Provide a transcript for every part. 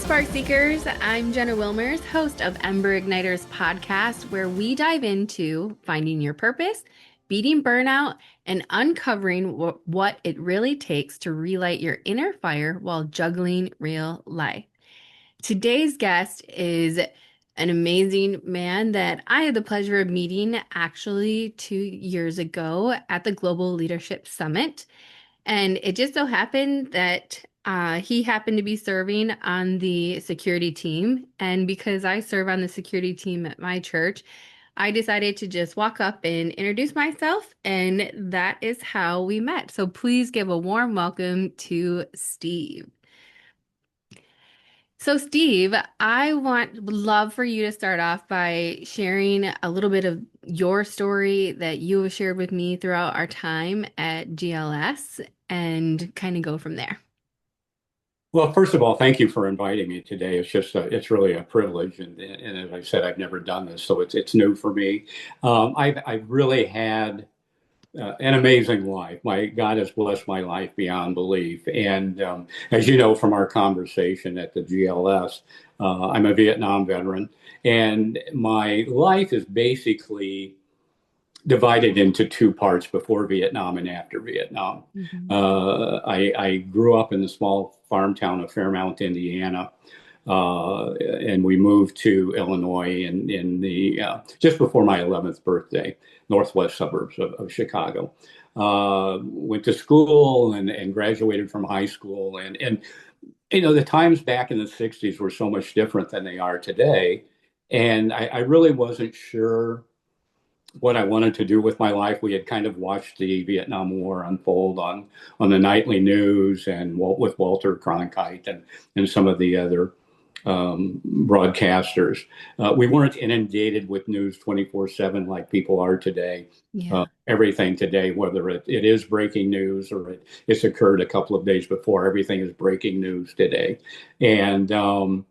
Spark Seekers. I'm Jenna Wilmers, host of Ember Igniters podcast, where we dive into finding your purpose, beating burnout, and uncovering what it really takes to relight your inner fire while juggling real life. Today's guest is an amazing man that I had the pleasure of meeting actually 2 years ago at the Global Leadership Summit. And it just so happened that he happened to be serving on the security team. And because I serve on the security team at my church, I decided to just walk up and introduce myself. And that is how we met. So please give a warm welcome to Steve. So, Steve, would love for you to start off by sharing a little bit of your story that you have shared with me throughout our time at GLS and kind of go from there. Well, first of all, thank you for inviting me today. It's really a privilege, and as I said, I've never done this, so it's new for me. I've really had an amazing life. My God has blessed my life beyond belief, and as you know from our conversation at the GLS, I'm a Vietnam veteran, and my life is basically divided into two parts: before Vietnam and after Vietnam. Mhm. I grew up in the small farm town of Fairmount, Indiana, and we moved to Illinois in the just before my 11th birthday, northwest suburbs of Chicago. Went to school and graduated from high school, and the times back in the 60s were so much different than they are today, and I really wasn't sure what I wanted to do with my life. We had kind of watched the Vietnam War unfold on the nightly news and with Walter Cronkite and some of the other broadcasters. We weren't inundated with news 24/7 like people are today. Yeah. Everything today, whether it is breaking news or it's occurred a couple of days before, everything is breaking news today. And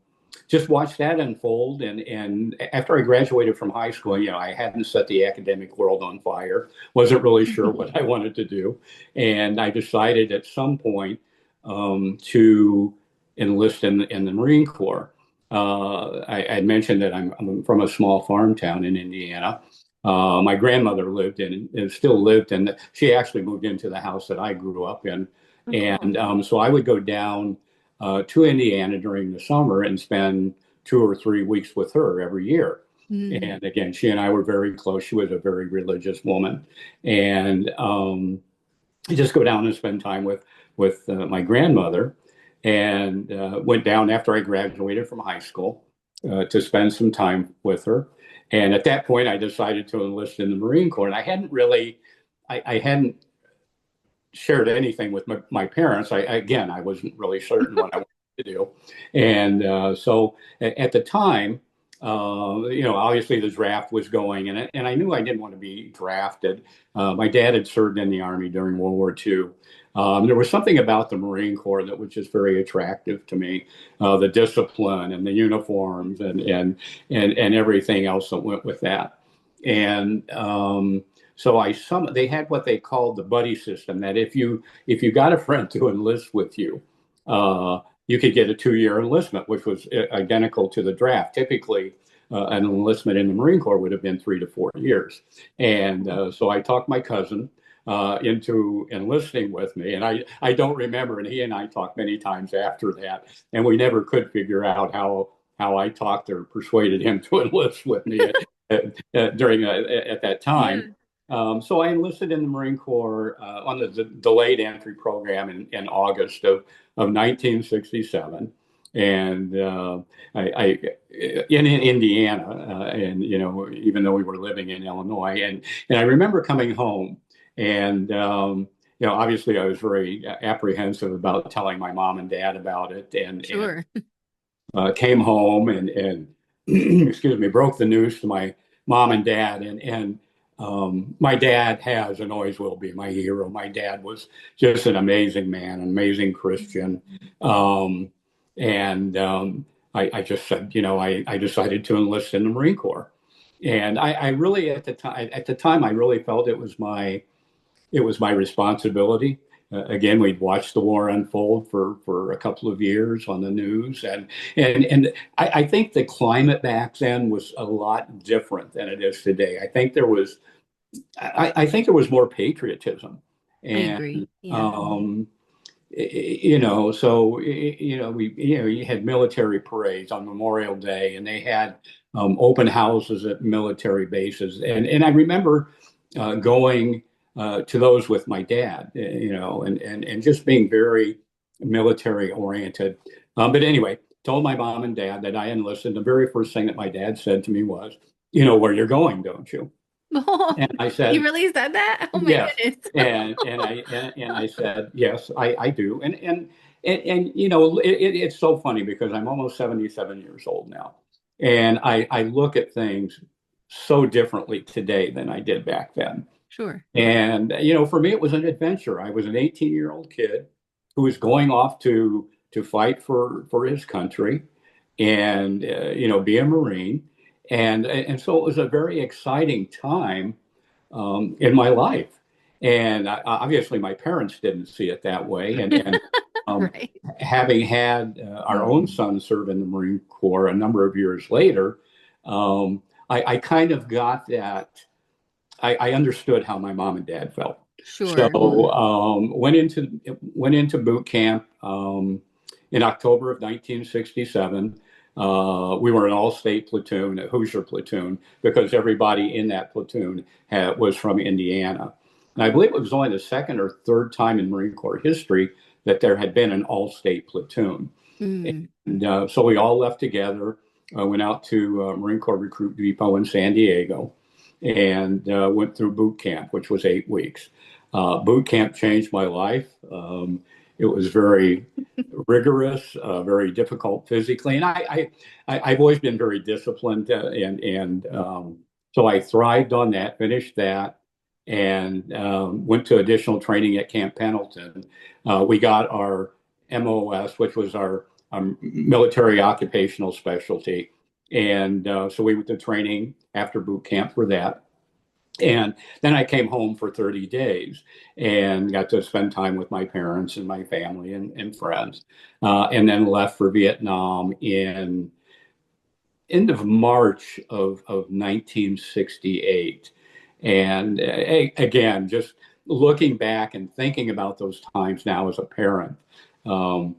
just watched that unfold. And after I graduated from high school, I hadn't set the academic world on fire, wasn't really sure what I wanted to do. And I decided at some point to enlist in the Marine Corps. I mentioned that I'm from a small farm town in Indiana. My grandmother lived in and still lived in, she actually moved into the house that I grew up in. Oh, cool. And so I would go down to Indiana during the summer and spend 2 or 3 weeks with her every year. Mm. And again, she and I were very close. She was a very religious woman, and just go down and spend time with my grandmother. And went down after I graduated from high school to spend some time with her. And at that point, I decided to enlist in the Marine Corps. And I hadn't shared anything with my parents. I wasn't really certain what I wanted to do. And so at the time, obviously the draft was going, and I knew I didn't want to be drafted. My dad had served in the Army during World War II. There was something about the Marine Corps that was just very attractive to me, the discipline and the uniforms and everything else that went with that. And so they had what they called the buddy system, that if you got a friend to enlist with you, you could get a 2-year enlistment, which was identical to the draft. Typically, an enlistment in the Marine Corps would have been 3 to 4 years. And so I talked my cousin into enlisting with me. And I don't remember, and he and I talked many times after that, and we never could figure out how I talked or persuaded him to enlist with me at that Yeah. time. So I enlisted in the Marine Corps on the delayed entry program in August of 1967. And I in Indiana, and even though we were living in Illinois, and I remember coming home, and obviously I was very apprehensive about telling my mom and dad about it, and Sure. came home and excuse me, broke the news to my mom and dad, and my dad has and always will be my hero. My dad was just an amazing man, an amazing Christian. Um, and I just said, I decided to enlist in the Marine Corps. And I really, at the time, I really felt it was my responsibility. again, we'd watched the war unfold for a couple of years on the news, and I think the climate back then was a lot different than it is today. I think there was more patriotism, I and agree. Yeah. um, you know, so you had military parades on Memorial Day, and they had open houses at military bases, and I remember going to those with my dad, and just being very military oriented. But anyway, told my mom and dad that I enlisted. The very first thing that my dad said to me was, "You know where you're going, don't you?" Oh, And I he said, really said that? Oh my yes. goodness. And I said, yes, I do. And it's so funny because I'm almost 77 years old now. And I look at things so differently today than I did back then. Sure. And for me, it was an adventure. I was an 18-year-old kid who was going off to fight for his country and be a Marine. And so it was a very exciting time in my life. And obviously, my parents didn't see it that way. And um, Right. having had our own son serve in the Marine Corps a number of years later, I kind of got that. I understood how my mom and dad felt. So Sure. went into boot camp in October of 1967. We were an all-state platoon, a Hoosier platoon, because everybody in that platoon was from Indiana. And I believe it was only the second or third time in Marine Corps history that there had been an all-state platoon. Mm. And so we all left together, went out to Marine Corps Recruit Depot in San Diego, and went through boot camp, which was 8 weeks. Boot camp changed my life. It was very rigorous, very difficult physically, and I've always been very disciplined, and so I thrived on that. Finished that, and went to additional training at Camp Pendleton. We got our MOS, which was our military occupational specialty, and so we went to training after boot camp for that. And then I came home for 30 days and got to spend time with my parents and my family and friends, and then left for Vietnam in end of March of 1968. And again, just looking back and thinking about those times now as a parent, um,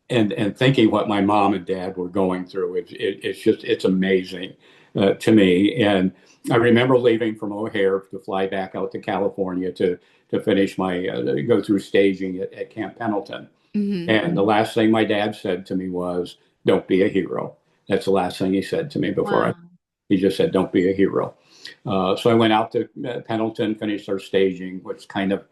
and thinking what my mom and dad were going through, it's amazing to me. And I remember leaving from O'Hare to fly back out to California to finish my go through staging at Camp Pendleton. Hmm. And the last thing my dad said to me was, "Don't be a hero." That's the last thing he said to me before I. Wow. He just said, "Don't be a hero." So I went out to Pendleton, finished our staging, which kind of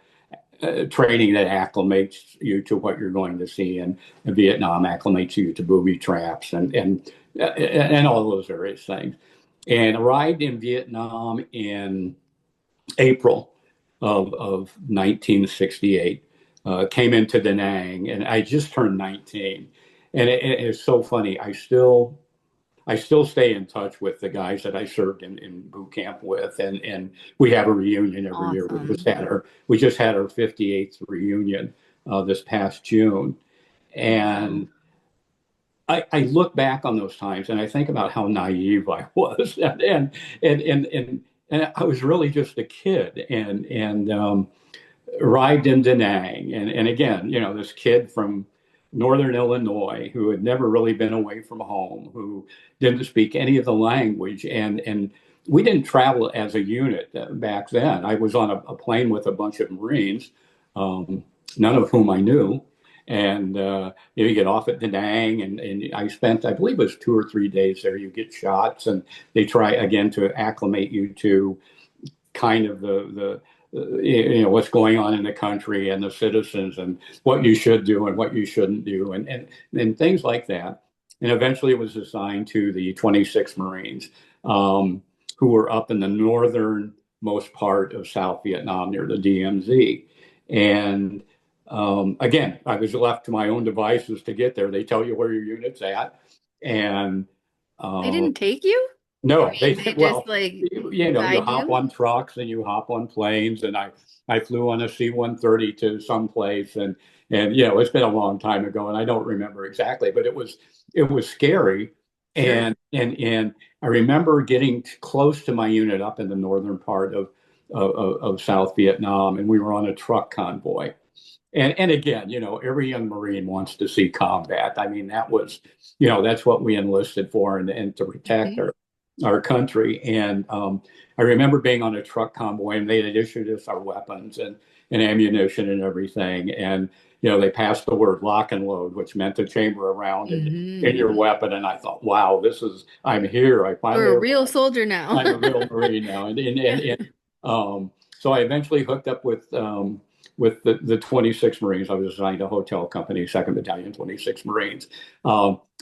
training that acclimates you to what you're going to see in Vietnam, acclimates you to booby traps and all those various things. And arrived in Vietnam in April of 1968. Came into Da Nang, and I just turned 19. And it's so funny. I still stay in touch with the guys that I served in boot camp with, and we have a reunion every year. We just Awesome. had our 58th reunion this past June, Wow. and I look back on those times and I think about how naive I was, and I was really just a kid, and arrived in Da Nang, and again, this kid from Northern Illinois who had never really been away from home, who didn't speak any of the language, and we didn't travel as a unit back then. I was on a plane with a bunch of Marines, um, none of whom I knew. And you get off at Da Nang, and I spent, I believe it was 2 or 3 days there. You get shots, and they try again to acclimate you to kind of the what's going on in the country and the citizens and what you should do and what you shouldn't do and things like that. And eventually it was assigned to the 26th Marines, who were up in the northernmost part of South Vietnam near the DMZ. And again, I was left to my own devices to get there. They tell you where your unit's at. And They uh, didn't take you? No, I mean, they just well, like you guide hop you. on trucks and you hop on planes, and I flew on a C-130 to some place, and it's been a long time ago, and I don't remember exactly, but it was scary, Sure. and I remember getting close to my unit up in the northern part of South Vietnam, and we were on a truck convoy. And again, every young Marine wants to see combat. I mean, that's what we enlisted for, and to protect Mhm. our country. And I remember being on a truck convoy, and they had issued us our weapons and ammunition and everything. And they passed the word lock and load, which meant the chamber around in Mhm. your weapon. And I thought, wow, I'm here. I We're finally a arrived. real soldier now. I'm a real Marine now. So I eventually hooked up with the 26 Marines. I was assigned to a hotel company, 2nd Battalion, 26 Marines.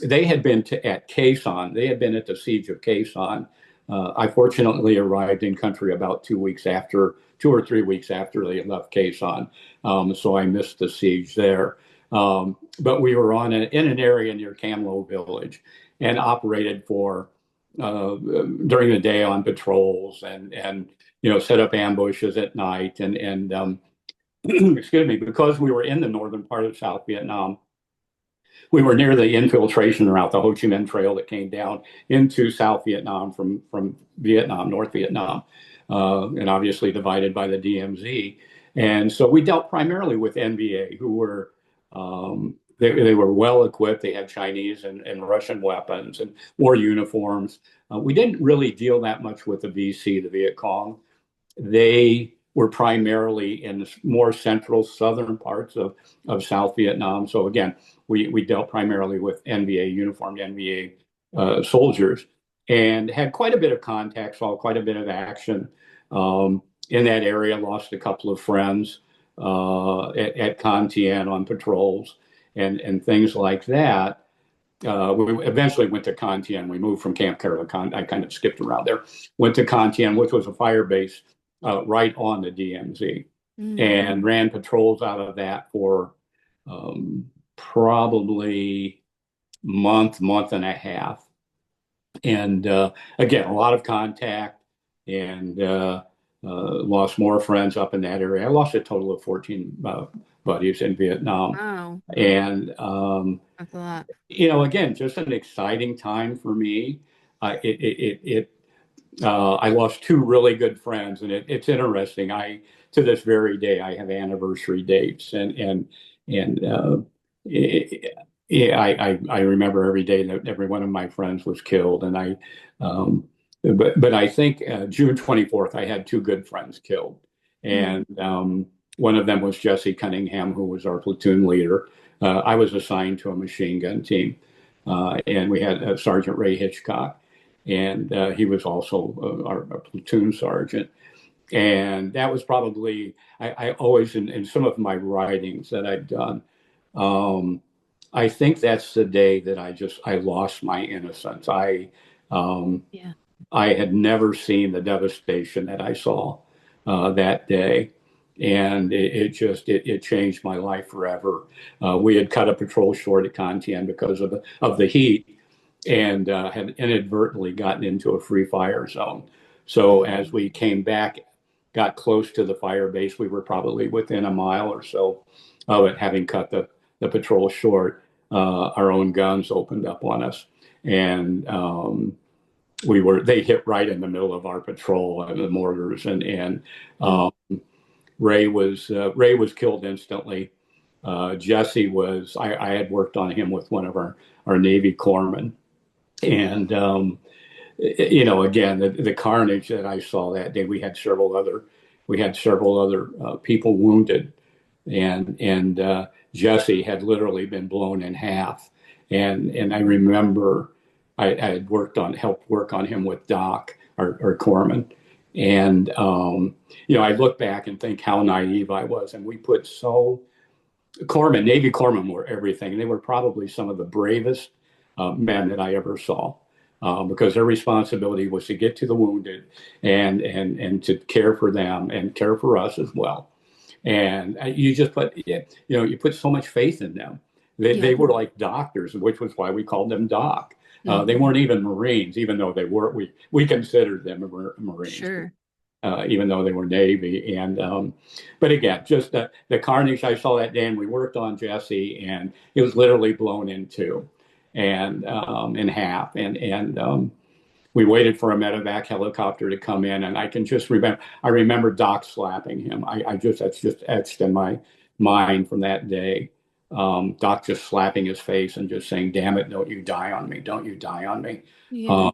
They had been at Quai Son. They had been at the siege of Quai Son. I fortunately arrived in country about 2 or 3 weeks after they had left Quai Son. So I missed the siege there. But we were in an area near Cam Lo Village and operated during the day on patrols and set up ambushes at night and excuse me, because we were in the northern part of South Vietnam. We were near the infiltration route, the Ho Chi Minh Trail that came down into South Vietnam from Vietnam, North Vietnam, and obviously divided by the DMZ. And so we dealt primarily with NVA, who were they were well equipped. They had Chinese and Russian weapons and war uniforms. We didn't really deal that much with the VC, the Viet Cong. They were primarily in the more central southern parts of South Vietnam. So again, we dealt primarily with uniformed NVA soldiers, and had quite a bit of contact, saw quite a bit of action in that area. Lost a couple of friends at Con Tien on patrols and things like that. We eventually went to Con Tien. We moved from Camp Carroll. I kind of skipped around there. Went to Con Tien, which was a fire base right on the DMZ, Mm. and ran patrols out of that for probably month and a half. And again, a lot of contact, and lost more friends up in that area. I lost a total of 14 buddies in Vietnam. Wow. And That's a lot. again, just an exciting time for me. I lost two really good friends, and it's interesting. To this very day, I have anniversary dates, and it, yeah, I remember every day that every one of my friends was killed, and um, but I think June 24th, I had two good friends killed, Mm. and one of them was Jesse Cunningham, who was our platoon leader. I was assigned to a machine gun team, and we had Sergeant Ray Hitchcock, and he was also our platoon sergeant. And that was probably, I always, in some of my writings that I've done, um, I think that's the day that I lost my innocence. Um, Yeah. I had never seen the devastation that I saw that day. And it changed my life forever. We had cut a patrol short at Con Tien because of the heat, and had inadvertently gotten into a free fire zone. So as Mm. we came back, got close to the fire base, we were probably within a mile or so of it, having cut the patrol short. Our own guns opened up on us, and they hit right in the middle of our patrol and the mortars, and Mm. um, Ray was killed instantly. Jesse I had worked on him with one of our Navy corpsmen, and again, the carnage that I saw that day. We had several other people wounded, and Jesse had literally been blown in half. And I remember I had helped work on him with Doc, our corpsman. And I look back and think how naive I was, and we put Navy corpsmen were everything. They were probably some of the bravest men that I ever saw, because their responsibility was to get to the wounded and to care for them and care for us as well. And you put so much faith in them. They Yeah. were like doctors, which was why we called them Doc. They Hmm. weren't even Marines, even though they were. We considered them Marines, Sure. even though they were Navy. And but again, just the carnage I saw that day, and we worked on Jesse, and it was literally blown in two, and in half, and we waited for a medevac helicopter to come in, and I can just remember. I remember Doc slapping him. I just that's just etched in my mind from that day. Doc just slapping his face and just saying, "Damn it, don't you die on me! Don't you die on me!" Yeah. Um,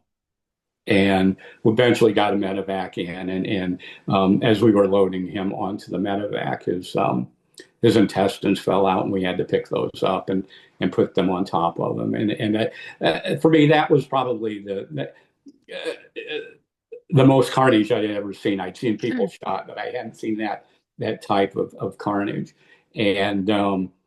and we eventually got a medevac in, and as we were loading him onto the medevac, his intestines fell out, and we had to pick those up and put them on top of him. And for me, that was probably the most carnage I'd ever seen. I'd seen people Sure. shot, but I hadn't seen that type of carnage. And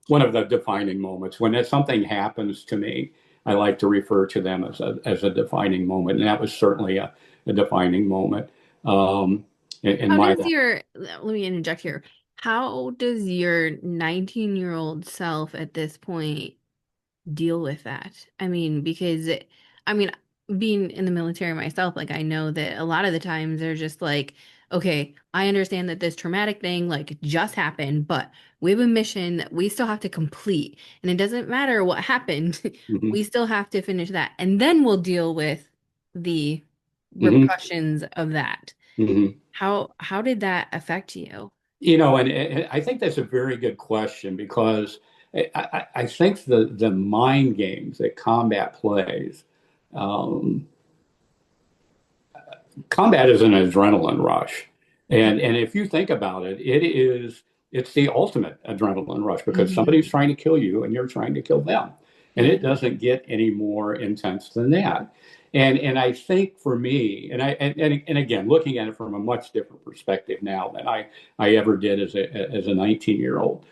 one of the defining moments when something happens to me, I like to refer to them as a defining moment, and that was certainly a defining moment in How my does life. your, let me interject here. How does your 19-year-old self at this point deal with that? I mean, because I mean, being in the military myself, like I know that a lot of the times they're just like, okay, I understand that this traumatic thing like just happened, but we have a mission that we still have to complete. And it doesn't matter what happened, Hmm. we still have to finish that. And then we'll deal with the Hmm. repercussions of that. Hmm. How did that affect you? And I think that's a very good question because I think the mind games that combat plays. Um, Combat is an adrenaline rush. And if you think about it, it's the ultimate adrenaline rush because Hmm. somebody's trying to kill you and you're trying to kill them. And Yeah. it doesn't get any more intense than that. And I think for me, and again, looking at it from a much different perspective now than I ever did as a 19-year-old.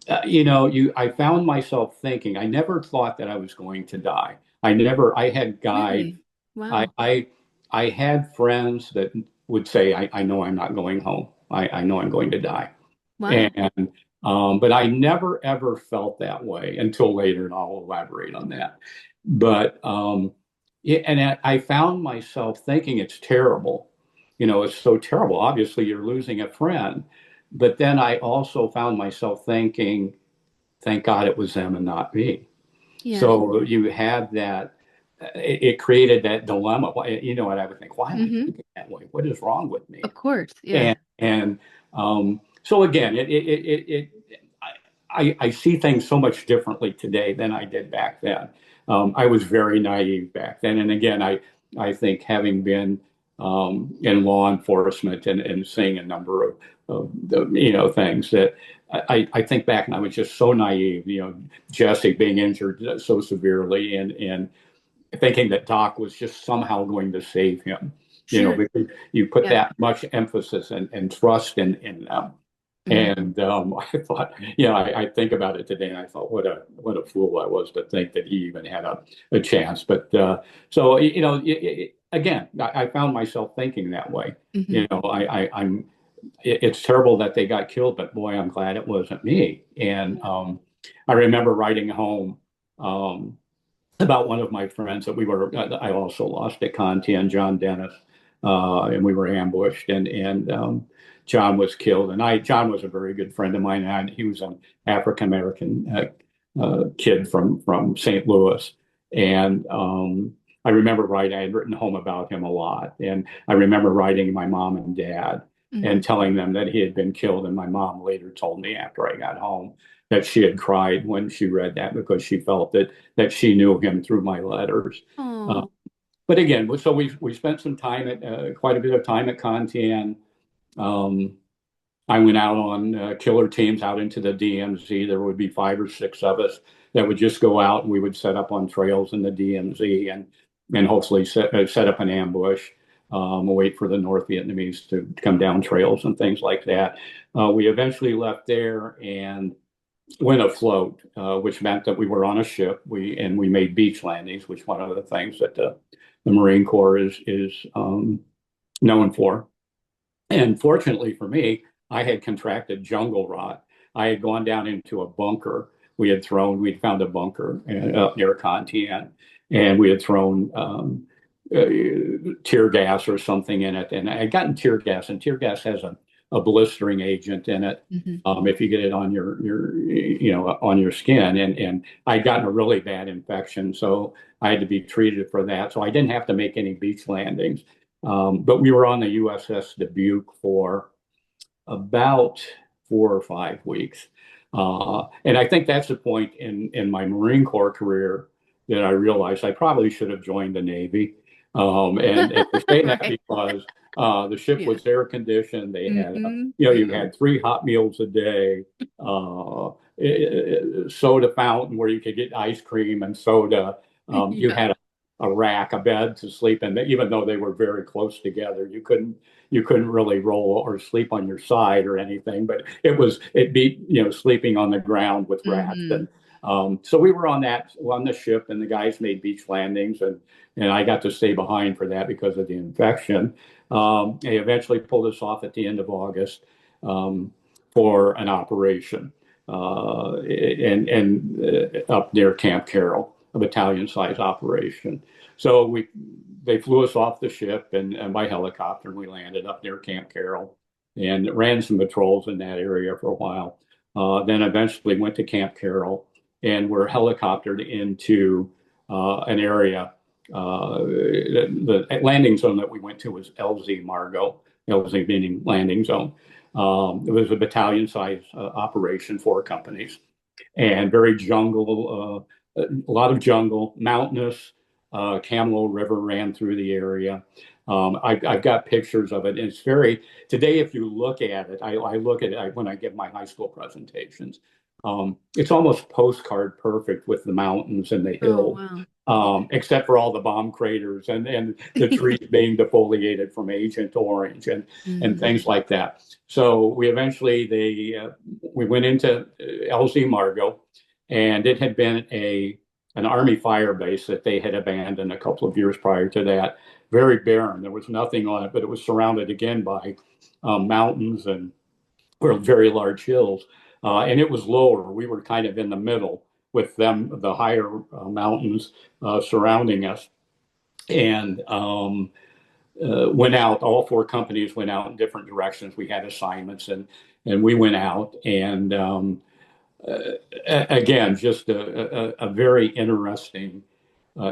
I found myself thinking, I never thought that I was going to die. I had guides. Really? I, Wow. I, I had friends that would say, I know I'm not going home. I know I'm going to die. Wow. And, but I never ever felt that way until later, and I'll elaborate on that. But, I found myself thinking it's terrible. It's so terrible. Obviously, you're losing a friend. But then I also found myself thinking, thank God it was them and not me. Yeah. So you had that, it created that dilemma. You know what I would think, why am I Hmm. thinking that way? What is wrong with me? Of course. Yeah. And so again, I see things so much differently today than I did back then. I was very naive back then. And again, I think having been in law enforcement and seeing a number of things that I think back and I was just so naive, Jesse being injured so severely and thinking that Doc was just somehow going to save him, Sure. because you put Yeah. that much emphasis and trust in them. Hmm. And I thought, I think about it today, and I thought, what a fool I was to think that he even had a chance. But so again, I found myself thinking that way. Hmm. It's terrible that they got killed, but boy, I'm glad it wasn't me. And Yeah. I remember writing home um, about one of my friends that I also lost at Conti, John Dennis, and we were ambushed, and John was killed. And John was a very good friend of mine, and he was an African American kid from St. Louis, and I remember writing. I had written home about him a lot, and I remember writing my mom and dad and Hmm. telling them that he had been killed. And my mom later told me after I got home that she had cried when she read that because she felt that she knew him through my letters. Uh, Oh. but again, so we spent some time at quite a bit of time at Contan. Um, I went out on killer teams out into the DMZ. There would be 5 or 6 of us that would just go out and we would set up on trails in the DMZ and hopefully set up an ambush, wait for the North Vietnamese to come down trails and things like that. We eventually left there and went afloat, which meant that we were on a ship. We made beach landings, which one of the things that the Marine Corps is known for. And fortunately for me, I had contracted jungle rot. I had gone down into a bunker we'd found a bunker up near Contian, and we had thrown uh, tear gas or something in it. And I had gotten tear gas, and tear gas has a blistering agent in it. Hmm. If you get it on on your skin, and I'd gotten a really bad infection, so I had to be treated for that. So I didn't have to make any beach landings. But we were on the USS Dubuque for about 4 or 5 weeks. And I think that's the point in my Marine Corps career that I realized I probably should have joined the Navy. And I say that Right. because the ship Yeah. was air conditioned. They had, Hmm. you had 3 hot meals a day, uh, soda fountain where you could get ice cream and soda. You Yeah. had a rack, a bed to sleep in. Even though they were very close together, you couldn't really roll or sleep on your side or anything, but it beat sleeping on the ground with rats. Hmm. And so we were on the ship, and the guys made beach landings, and I got to stay behind for that because of the infection. They eventually pulled us off at the end of August um, for an operation, and up near Camp Carroll, a battalion size operation. So they flew us off the ship and by helicopter, and we landed up near Camp Carroll and ran some patrols in that area for a while. Then eventually went to Camp Carroll and were helicoptered into an area. The landing zone that we went to was LZ Margot, LZ meaning landing zone. It was a battalion size operation, 4 companies, and very jungle, a lot of jungle, mountainous. Camelo River ran through the area. I've got pictures of it. And it's very, today, if you look at it, I look at it when I give my high school presentations. It's almost postcard perfect with the mountains and the Oh, hills, wow. Yeah. except for all the bomb craters and the trees being defoliated from Agent Orange and Hmm. things like that. So we went into LZ Margot, and it had been an Army fire base that they had abandoned a couple of years prior to that. Very barren. There was nothing on it, but it was surrounded again by mountains and or very large hills. And it was lower. We were kind of in the middle with them, the higher mountains surrounding us. And went out. All 4 companies went out in different directions. We had assignments, and we went out, and again, just a very interesting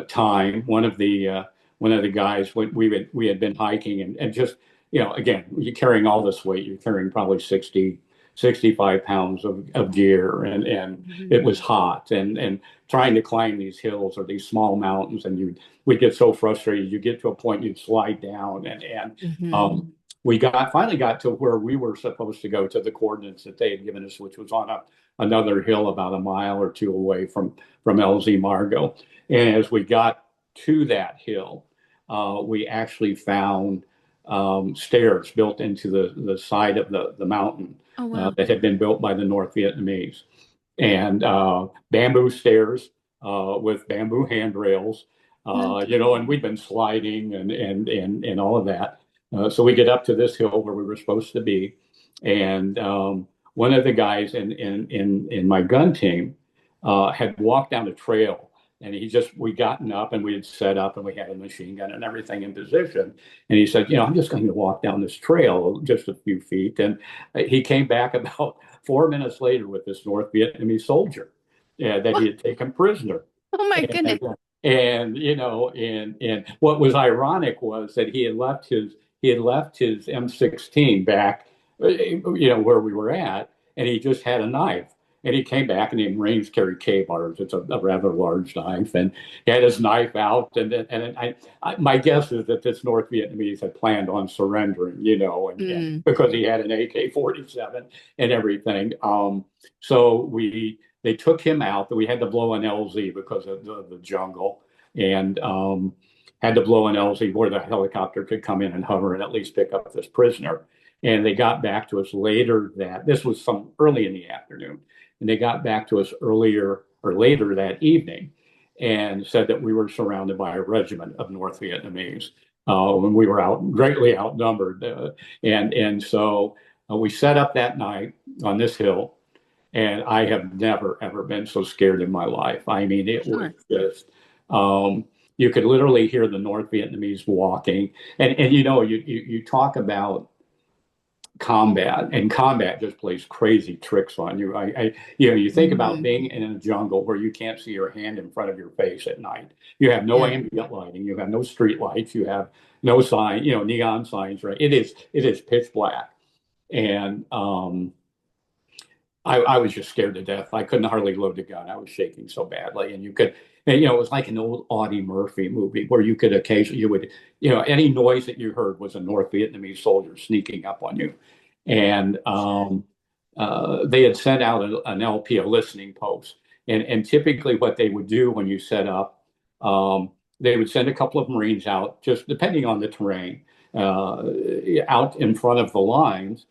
time. One of the guys, we had been hiking, and just again, you're carrying all this weight. You're carrying probably 65 pounds of gear, and Hmm. it was hot, and trying to climb these hills or these small mountains, and we'd get so frustrated. You get to a point you'd slide down, and Hmm. we finally got to where we were supposed to go, to the coordinates that they had given us, which was on another hill about a mile or two away from LZ Margot. And as we got to that hill, we actually found stairs built into the side of the mountain Oh, wow. that had been built by the North Vietnamese, and bamboo stairs with bamboo handrails, Okay. and we'd been sliding and all of that. So we get up to this hill where we were supposed to be, and one of the guys in my gun team had walked down a trail, and we gotten up and we had set up and we had a machine gun and everything in position. And he said, I'm just going to walk down this trail just a few feet. And he came back about 4 minutes later with this North Vietnamese soldier that he What? had taken prisoner. Oh, my goodness. And and what was ironic was that he had left his M16 back, where we were at, and he just had a knife. And he came back, and the Marines carry K-bars. It's a rather large knife, and he had his knife out. My guess is that this North Vietnamese had planned on surrendering, and Mm. because he had an AK-47 and everything. So they took him out. We had to blow an LZ because of the jungle, and had to blow an LZ where the helicopter could come in and hover and at least pick up this prisoner. And they got back to us later that this was some early in the afternoon, and they got back to us earlier or later that evening and said that we were surrounded by a regiment of North Vietnamese when we were greatly outnumbered. And so we set up that night on this hill, And I have never, ever been so scared in my life. I mean, it was Sure. just, um, you could literally hear the North Vietnamese walking. And you talk about combat, and combat just plays crazy tricks on you. You think about Hmm. being in a jungle where you can't see your hand in front of your face at night. You have no Yeah. ambient lighting, you have no street lights, you have no sign, neon signs, right? It is pitch black. And I was just scared to death. I couldn't hardly load the gun. I was shaking so badly. And it was like an old Audie Murphy movie where you could occasionally, any noise that you heard was a North Vietnamese soldier sneaking up on you. And Sure. they had sent out an LP, a listening post. And typically what they would do when you set up, um, they would send a couple of Marines out, just depending on the terrain, uh, out in front of the lines,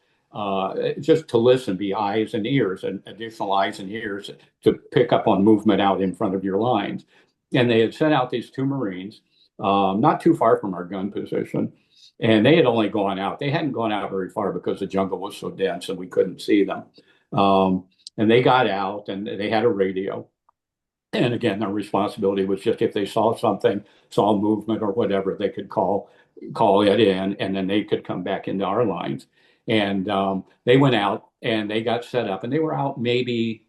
just to listen, be eyes and ears, and additional eyes and ears to pick up on movement out in front of your lines. And they had sent out these two Marines, not too far from our gun position. And they had only gone out. They hadn't gone out very far because the jungle was so dense and we couldn't see them. And they got out and they had a radio. And again, their responsibility was just if they saw something, saw movement or whatever, they could call it in, and then they could come back into our lines. And they went out and they got set up, and they were out maybe,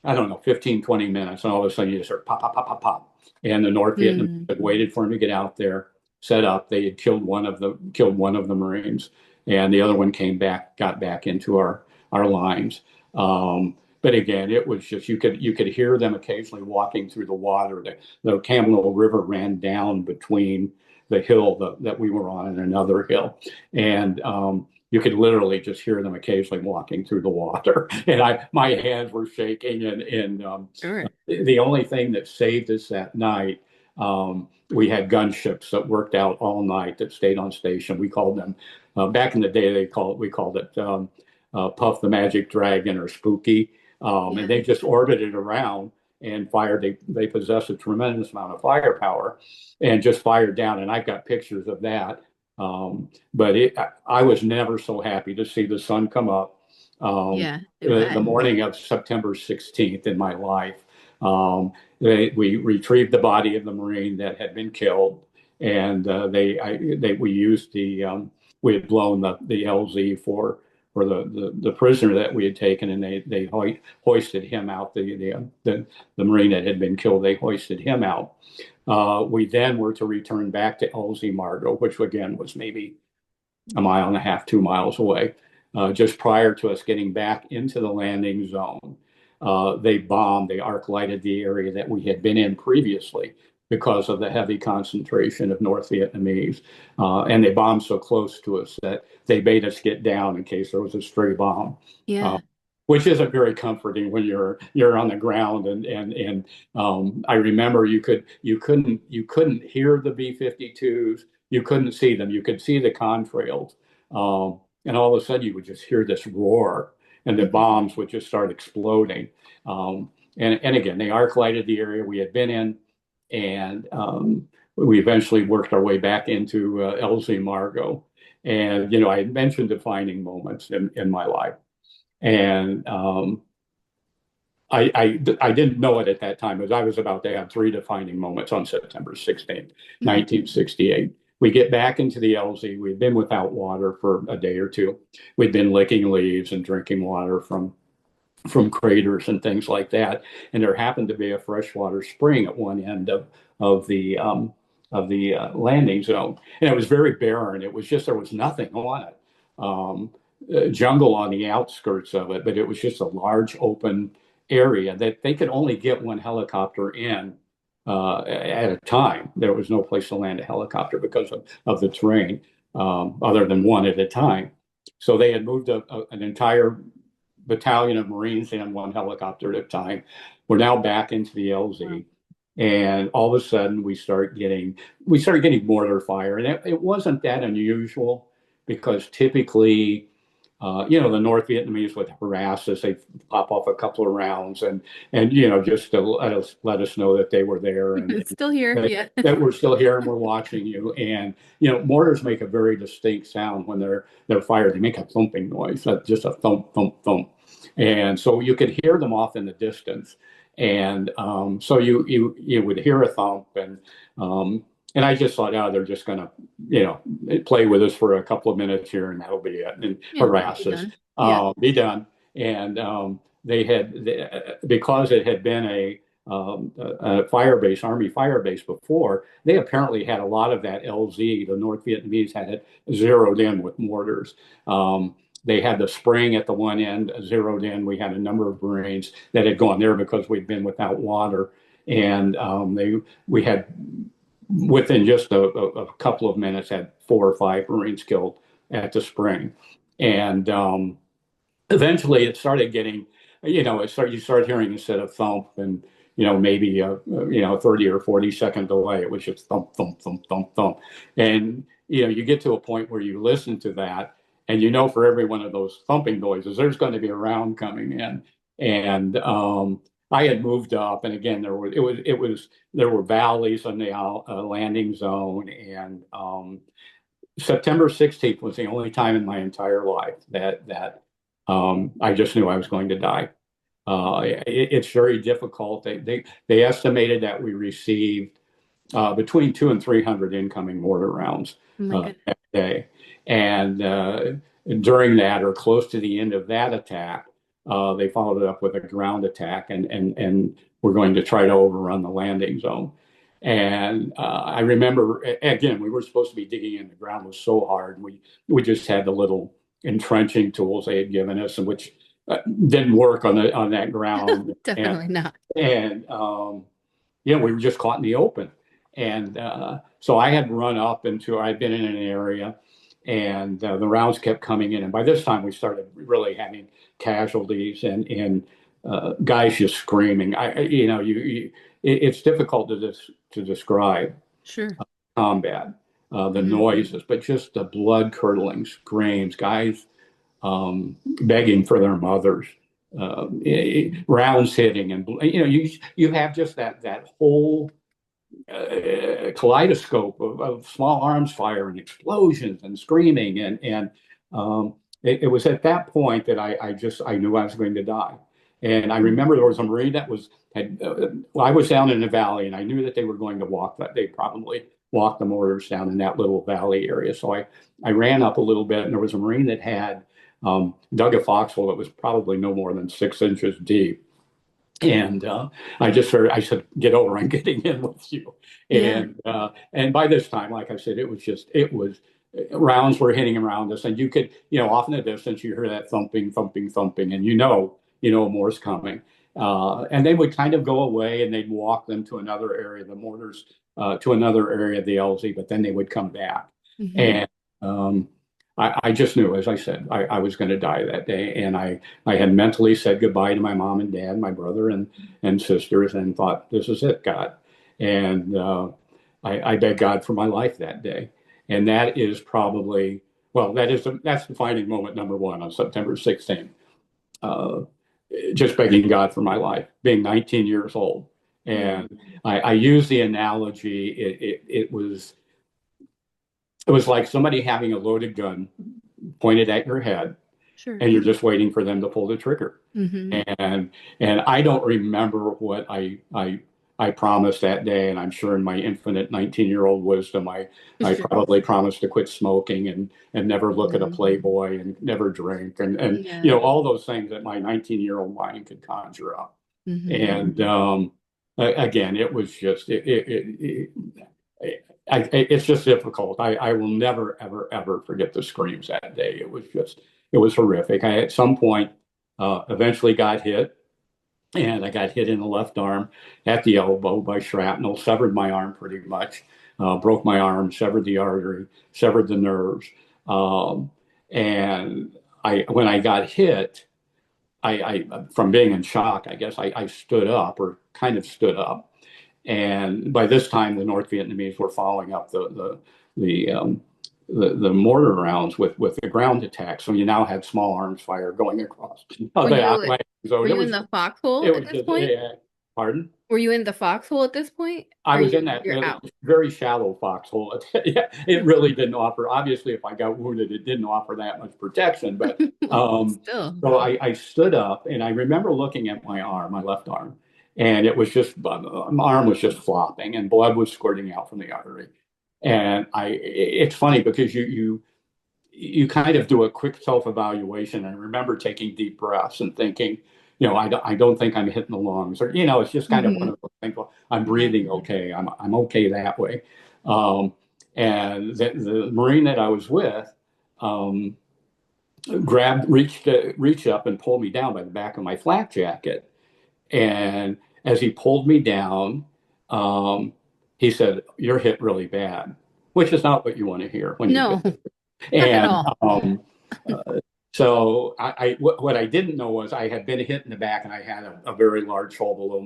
I don't know, 15, 20 minutes. And all of a sudden you just heard pop, pop, pop, pop, pop. And the North Vietnamese Mm. had waited for him to get out there, set up. They had killed one of the Marines, and the other one came back, got back into our lines. But again, it was just you could hear them occasionally walking through the water. The Camel River ran down between the hill that we were on and another hill, and you could literally just hear them occasionally walking through the water. And my hands were shaking, and Sure. the only thing that saved us that night, we had gunships that worked out all night that stayed on station. We called them, back in the day, we called it Puff the Magic Dragon or Spooky. And Yeah. they just orbited around and fired. They possess a tremendous amount of firepower and just fired down. And I've got pictures of that. But I was never so happy to see the sun come up, Yeah. I the bet. morning of September 16th in my life. We retrieved the body of the Marine that had been killed, and we used we had blown the LZ for the prisoner that we had taken, and they hoisted him out. The Marine that had been killed, they hoisted him out. We then were to return back to LZ Margot, which again was maybe a mile and a half, 2 miles away. Just prior to us getting back into the landing zone, they arc lighted the area that we had been in previously because of the heavy concentration of North Vietnamese. And they bombed so close to us that they made us get down in case there was a stray bomb. Uh, Yeah. which isn't very comforting when you're on the ground, and I remember you couldn't hear the B-52s, you couldn't see them, you could see the contrails, and all of a sudden you would just hear this roar, and the Mhm. bombs would just start exploding. And again, they arc lighted the area we had been in, and we eventually worked our way back into LZ Margot. And I had mentioned defining moments in my life. And I didn't know it at that time, as I was about to have three defining moments on September 16th, Mhm. 1968. We get back into the LZ. We'd been without water for a day or two. We'd been licking leaves and drinking water from craters and things like that. And there happened to be a freshwater spring at one end of the landing zone, and it was very barren. It was just there was nothing on it. Jungle on the outskirts of it, but it was just a large open area that they could only get one helicopter in at a time. There was no place to land a helicopter because of the terrain, other than one at a time. So they had moved an entire battalion of Marines in one helicopter at a time. We're now back into the Wow. LZ, and all of a sudden we started getting mortar fire, and it wasn't that unusual because typically, the North Vietnamese would harass us. They'd pop off a couple of rounds, and just to let us know that they were there, and Still here. that, Yeah. that we're still here and we're watching you. And mortars make a very distinct sound when they're fired. They make a thumping noise, just a thump, thump, thump. And so you could hear them off in the distance. And so you would hear a thump, and I just thought, oh, they're just going to, play with us for a couple of minutes here, and that'll be it, and Yeah, be harass us, done. Yeah. be done. And because it had been a fire base, Army fire base before, they apparently had a lot of that LZ. The North Vietnamese had it zeroed in with mortars. They had the spring at the one end zeroed in. We had a number of Marines that had gone there because we'd been without water, and we had within just a couple of minutes had 4 or 5 Marines killed at the spring, and eventually it started getting, you start hearing instead of thump and maybe 30 or 40 second delay, it was just thump thump thump thump thump, and you get to a point where you listen to that, and for every one of those thumping noises there's going to be a round coming in. And I had moved up, and again there were valleys on the landing zone, and September 16th was the only time in my entire life that I just knew I was going to die. It's very difficult. They estimated that we received between 200 and 300 incoming mortar rounds Oh my goodness. that day, and during that or close to the end of that attack, they followed it up with a ground attack, and we're going to try to overrun the landing zone. And I remember, again, we were supposed to be digging in. The ground was so hard. We just had the little entrenching tools they had given us, and which didn't work on that ground. Definitely not. And we were just caught in the open. And so I had run up I'd been in an area, and the rounds kept coming in. And by this time, we started really having casualties and guys just screaming. It's difficult to describe Sure. combat, the Mhm. noises, but just the blood curdling screams, guys begging for their mothers, rounds hitting, and you have just that whole kaleidoscope of small arms fire and explosions and screaming, and it was at that point that I knew I was going to die. And I remember there was a Marine that I was down in the valley, and I knew that they were going to they probably walked the mortars down in that little valley area. So I ran up a little bit, and there was a Marine that had dug a foxhole that was probably no more than 6 inches deep. And I said, get over, I'm getting in with you. Yeah. And by this time, like I said, it was rounds were hitting around us, and you could, off in the distance, you hear that thumping, thumping, thumping, and more's coming. And they would kind of go away, and they'd walk them to another area, the mortars, to another area of the LZ, but then they would come back. Mhm. And I just knew, as I said, I was going to die that day. And I had mentally said goodbye to my mom and dad, my brother and sisters, and thought, this is it, God. And I begged God for my life that day. And that is probably, that's defining moment number one on September 16th. Just begging God for my life, being 19 years old. And I use the analogy, it was like somebody having a loaded gun pointed at your head, Sure. and you're just waiting for them to pull the trigger. Hmm. And I don't remember what I promised that day, and I'm sure in my infinite 19-year-old wisdom, I Sure. probably promised to quit smoking and never look at a Mhm. Playboy and never drink and Yeah. all those things that my 19-year-old mind could conjure up. Hmm. And again, it was just it's just difficult. I will never, ever, ever forget the screams that day. It was horrific. I, at some point, eventually got hit, and I got hit in the left arm at the elbow by shrapnel, severed my arm pretty much, broke my arm, severed the artery, severed the nerves. And when I got hit, from being in shock, I guess I stood up, or kind of stood up. And by this time, the North Vietnamese were following up the mortar rounds with the ground attack. So you now had small arms fire going across Were the you Atlantic zone. were you in the foxhole It at was this just point? Pardon? Were you in the foxhole at this point? I Or was in that you're out? very shallow foxhole. Yeah, it really didn't offer. Obviously, if I got wounded, it didn't offer that much protection. But Still. so I stood up, and I remember looking at my arm, my left arm, and it was just my arm was just flopping, and blood was squirting out from the artery. And it's funny because you kind of do a quick self-evaluation and remember taking deep breaths and thinking, I don't think I'm hitting the lungs, or it's just kind of one Hmm. of those things. Well, I'm Yeah. breathing okay. I'm okay that way. Um, and the Marine that I was with um, reached up and pulled me down by the back of my flak jacket. And as he pulled me down, um, he said, "You're hit really bad," which is not what you want to hear when you've been. No, not at And all. so what I didn't know was I had been hit in the back, and I had a very large hole below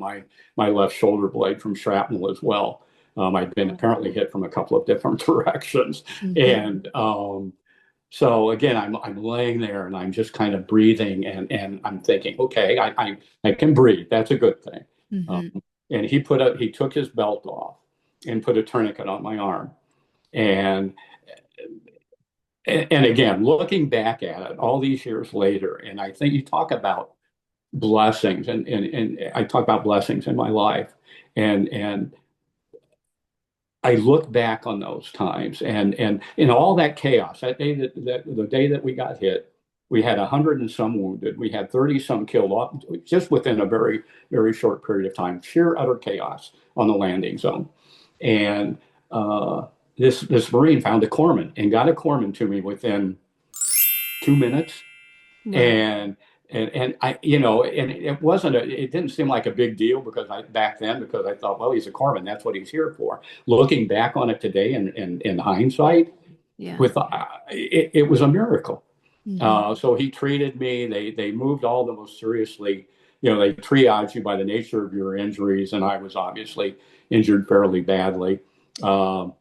my left shoulder blade from shrapnel as well. I'd been apparently hit from a couple of different directions, Hmm. and so again, I'm laying there and I'm just kind of breathing, and I'm thinking, okay, I can breathe. That's a good thing. Um, Hmm. and he took his belt off and put a tourniquet on my arm, and and again, looking back at it all these years later, and I think you talk about blessings, and I talk about blessings in my life, and I look back on those times, and in all that chaos, that day that the day that we got hit, we had 100 and some wounded, we had 30 some killed off just within a very short period of time, sheer utter chaos on the landing zone, and this Marine found a corpsman and got a corpsman to me within 2 minutes. Wow. And I, and it didn't seem like a big deal back then, because I thought, well, he's a corpsman, that's what he's here for. Looking back on it today, and in hindsight, Yeah. it was a miracle. Hmm. So he treated me. They moved all the most seriously. They triage you by the nature of your injuries, and I was obviously injured fairly badly. Um,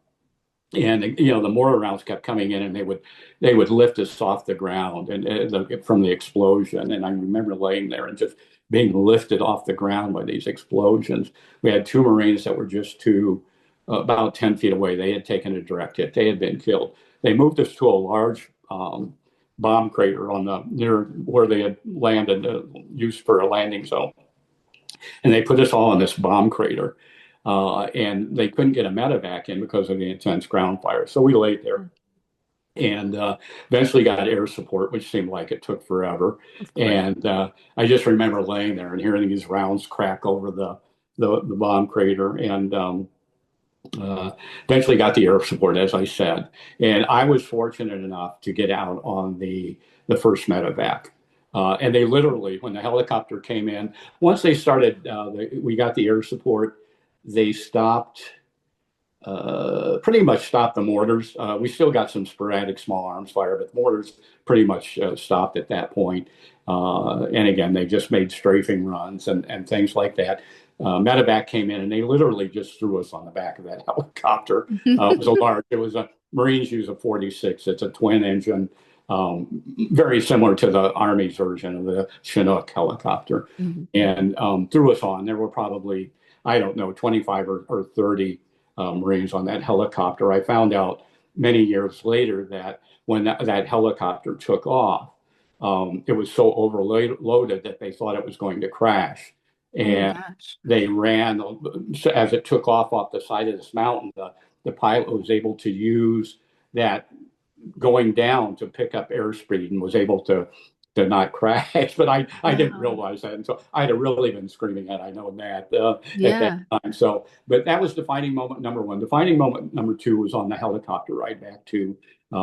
and the mortar rounds kept coming in, and they would lift us off the ground from the explosion. And I remember laying there and just being lifted off the ground by these explosions. We had two Marines that were just about 10 feet away. They had taken a direct hit. They had been killed. They moved us to a large bomb crater on the near where they had landed, used for a landing zone, and they put us all in this bomb crater. And they couldn't get a medevac in because of the intense ground fire. So we laid there, and eventually got air support, which seemed like it took forever. Of course. And I just remember laying there and hearing these rounds crack over the bomb crater, and uh, eventually got the air support, as I said. And I was fortunate enough to get out on the first medevac. And they literally, when the helicopter came in, once they started, we got the air support. They stopped, pretty much stopped the mortars. We still got some sporadic small arms fire, but the mortars pretty much stopped at that point. And again, they just made strafing runs and things like that. Medevac came in, and they literally just threw us on the back of that helicopter. It was a Marines use a 46. It's a twin engine, very similar to the Army's version of the Chinook helicopter, Mhm. and threw us on. There were probably, I don't know, 25 or 30 Marines on that helicopter. I found out many years later that when that helicopter took off, it was so overloaded that they thought it was going to crash. Oh my And gosh. they ran, as it took off the side of this mountain, the pilot was able to use that going down to pick up airspeed and was able to not crash. But I didn't Wow. realize that, and so I'd have really been screaming at I know that at that Yeah. time. So, but that was defining moment number one. Defining moment number two was on the helicopter ride back to.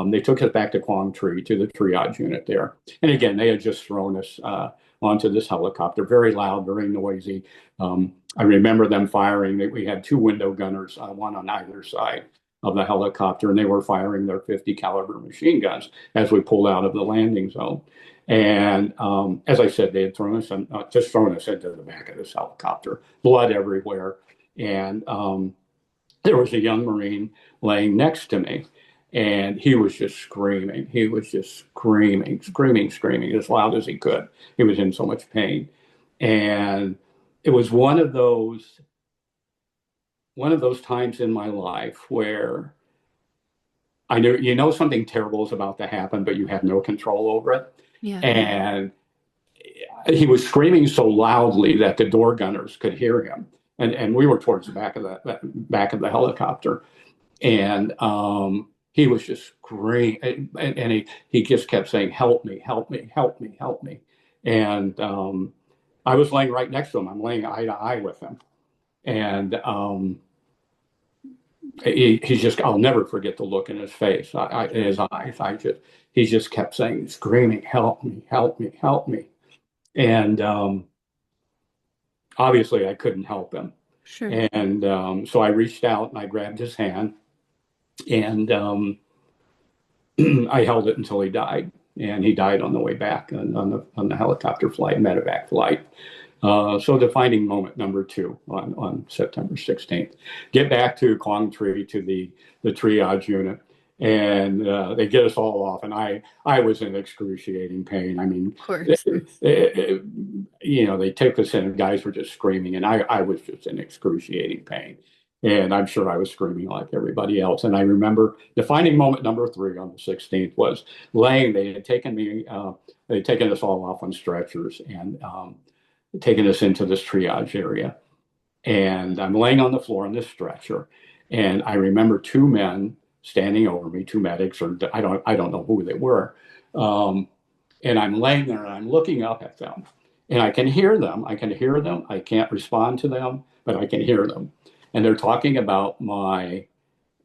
They took us back to Quang Tri to the triage unit there, and again they had just thrown us onto this helicopter, very loud, very noisy. I remember them firing. We had two window gunners, one on either side of the helicopter, and they were firing their 50 caliber machine guns as we pulled out of the landing zone. And as I said, they had just thrown us into the back of this helicopter, blood everywhere. And there was a young Marine laying next to me, and he was just screaming. He was just screaming as loud as he could. He was in so much pain. And it was one of those times in my life where I knew, something terrible is about to happen, but you have no control over it. Yeah. And he was screaming so loudly that the door gunners could hear him. And we were towards the back of the helicopter. And he was just screaming, and he just kept saying, "Help me, help me, help me, help me." And I was laying right next to him. I'm laying eye to eye with him. And he's just, I'll never forget the look in his face, in his eyes. He just kept saying, screaming, "Help me, help me, help me." And obviously I couldn't help him. Sure. And so I reached out and I grabbed his hand, and I held it until he died. And he died on the way back on the helicopter flight, medevac flight. So defining moment number two on September 16th. Get back to Quang Tri, to the triage unit, and they get us all off. And I was in excruciating pain. I mean, Of course. they took us in, and guys were just screaming, and I was just in excruciating pain. And I'm sure I was screaming like everybody else. And I remember defining moment number three on the 16th was laying. They had taken us all off on stretchers and taken us into this triage area. And I'm laying on the floor on this stretcher. And I remember two men standing over me, two medics, or I don't know who they were. And I'm laying there and I'm looking up at them. And I can hear them. I can hear them. I can't respond to them, but I can hear them. And they're talking about my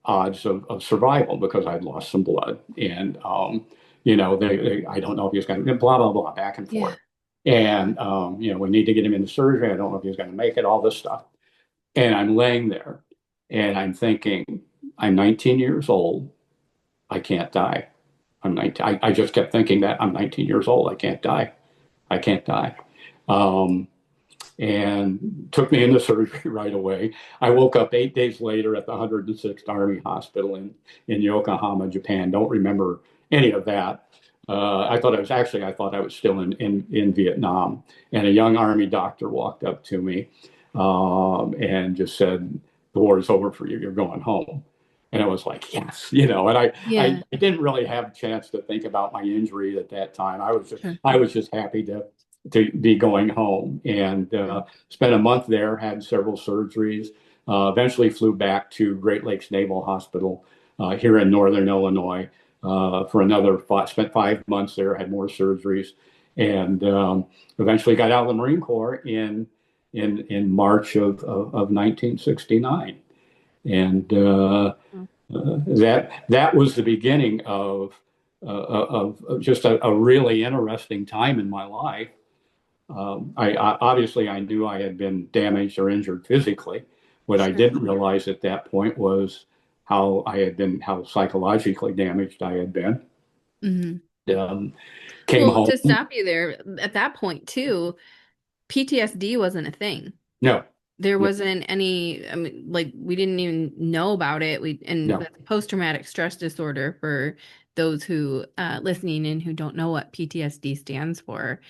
odds of survival because I'd lost some blood. And, I don't know if he's going to, blah, blah, blah, back and Yeah. forth. And, we need to get him into surgery. I don't know if he's going to make it, all this stuff. And I'm laying there and I'm thinking, I'm 19 years old. I can't die. I'm 19. I just kept thinking that I'm 19 years old. I can't die. I can't die. And took me into surgery right away. I woke up 8 days later at the 106th Army Hospital in Yokohama, Japan. Don't remember any of that. I thought I was still in Vietnam. And a young Army doctor walked up to me and just said, "The war is over for you. You're going home." And I was like, yes, and Yeah. I didn't really have a chance to think about my injury at that time. Sure. I was just happy to be going home, and spent a month there, had several surgeries, eventually flew back to Great Lakes Naval Hospital here in Northern Illinois for spent 5 months there, had more surgeries, and eventually got out of the Marine Corps in March of 1969. And that was the beginning of just a really interesting time in my life. I knew I had been damaged or injured physically. What I Sure. didn't realize at that point was how psychologically damaged I had been. Hmm. Um, Came Well, home. to stop you there, at that point too, PTSD wasn't a thing. No, There no, wasn't any, I mean, like we didn't even know about it. And no, that's post-traumatic stress disorder for those who listening in who don't know what PTSD stands for.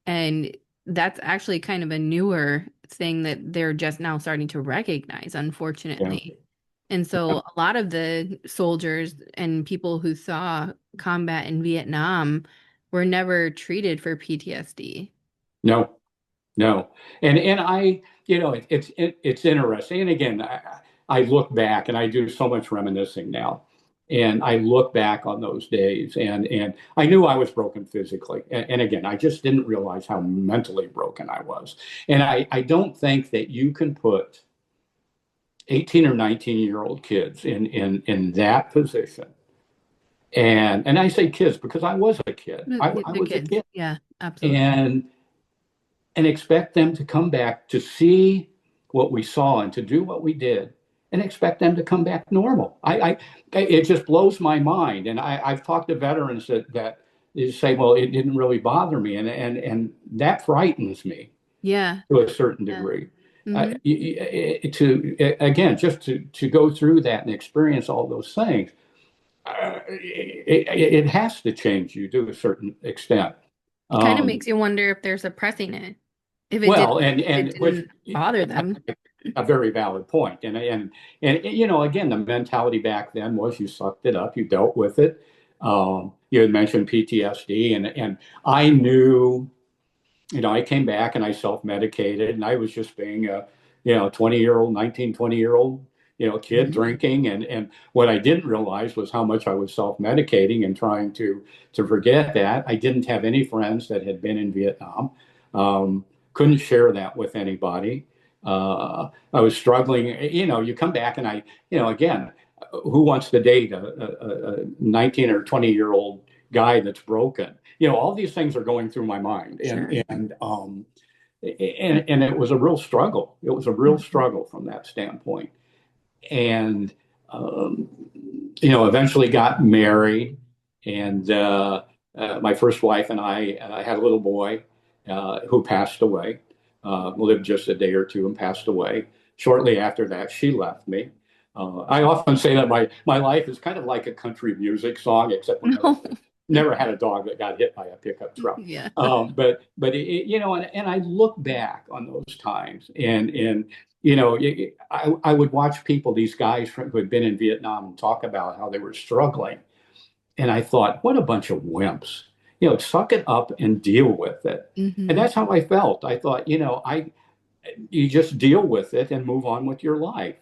And that's actually kind of a newer thing that they're just now starting to recognize, yeah, unfortunately. And so a lot of the soldiers and people who saw combat in Vietnam were never treated for PTSD. no. No, and I, it's interesting. And again, I look back and I do so much reminiscing now, and I look back on those days, and I knew I was broken physically, and again, I just didn't realize how mentally broken I was. And I don't think that you can put 18 or 19-year-old kids in that position. And I say kids because I was a kid. I The was a kids. kid, Yeah, absolutely. and expect them to come back to see what we saw and to do what we did and expect them to come back normal. It just blows my mind. And I've talked to veterans that say, well, it didn't really bother me. And that frightens me Yeah. to a certain Yeah. degree. Hmm. Again, just to go through that and experience all those things, it has to change you to a certain extent. It kind of Um, makes you wonder if they're suppressing it. If it Well, it and which didn't bother them. a very valid point. And you know, again, the mentality back then was you sucked it up, you dealt with it. You had mentioned PTSD, and I knew, you know, I came back and I self-medicated, and I was just being a, you know, 20-year-old, 19, 20-year-old, you know, kid Mhm. drinking. And what I didn't realize was how much I was self-medicating and trying to forget that. I didn't have any friends that had been in Vietnam. Couldn't share that with anybody. I was struggling. You know, you come back and you know, again, who wants to date a 19 or 20-year-old guy that's broken? You know, all these things are going through my mind, Sure. and it was a real struggle. It was a real Mhm. struggle from that standpoint. And um, you know, eventually got married, and my first wife and I had a little boy who passed away. Lived just a day or two and passed away. Shortly after that, she left me. I often say that my life is kind of like a country music song, except we No. never had a dog that got hit by a pickup truck. Yeah. But you know, and I look back on those times, and you know, I would watch people, these guys who had been in Vietnam, talk about how they were struggling, and I thought, what a bunch of wimps. You know, suck it up and deal with it. And Hmm. that's how I felt. I thought, you know, you just deal with it and move on with your life.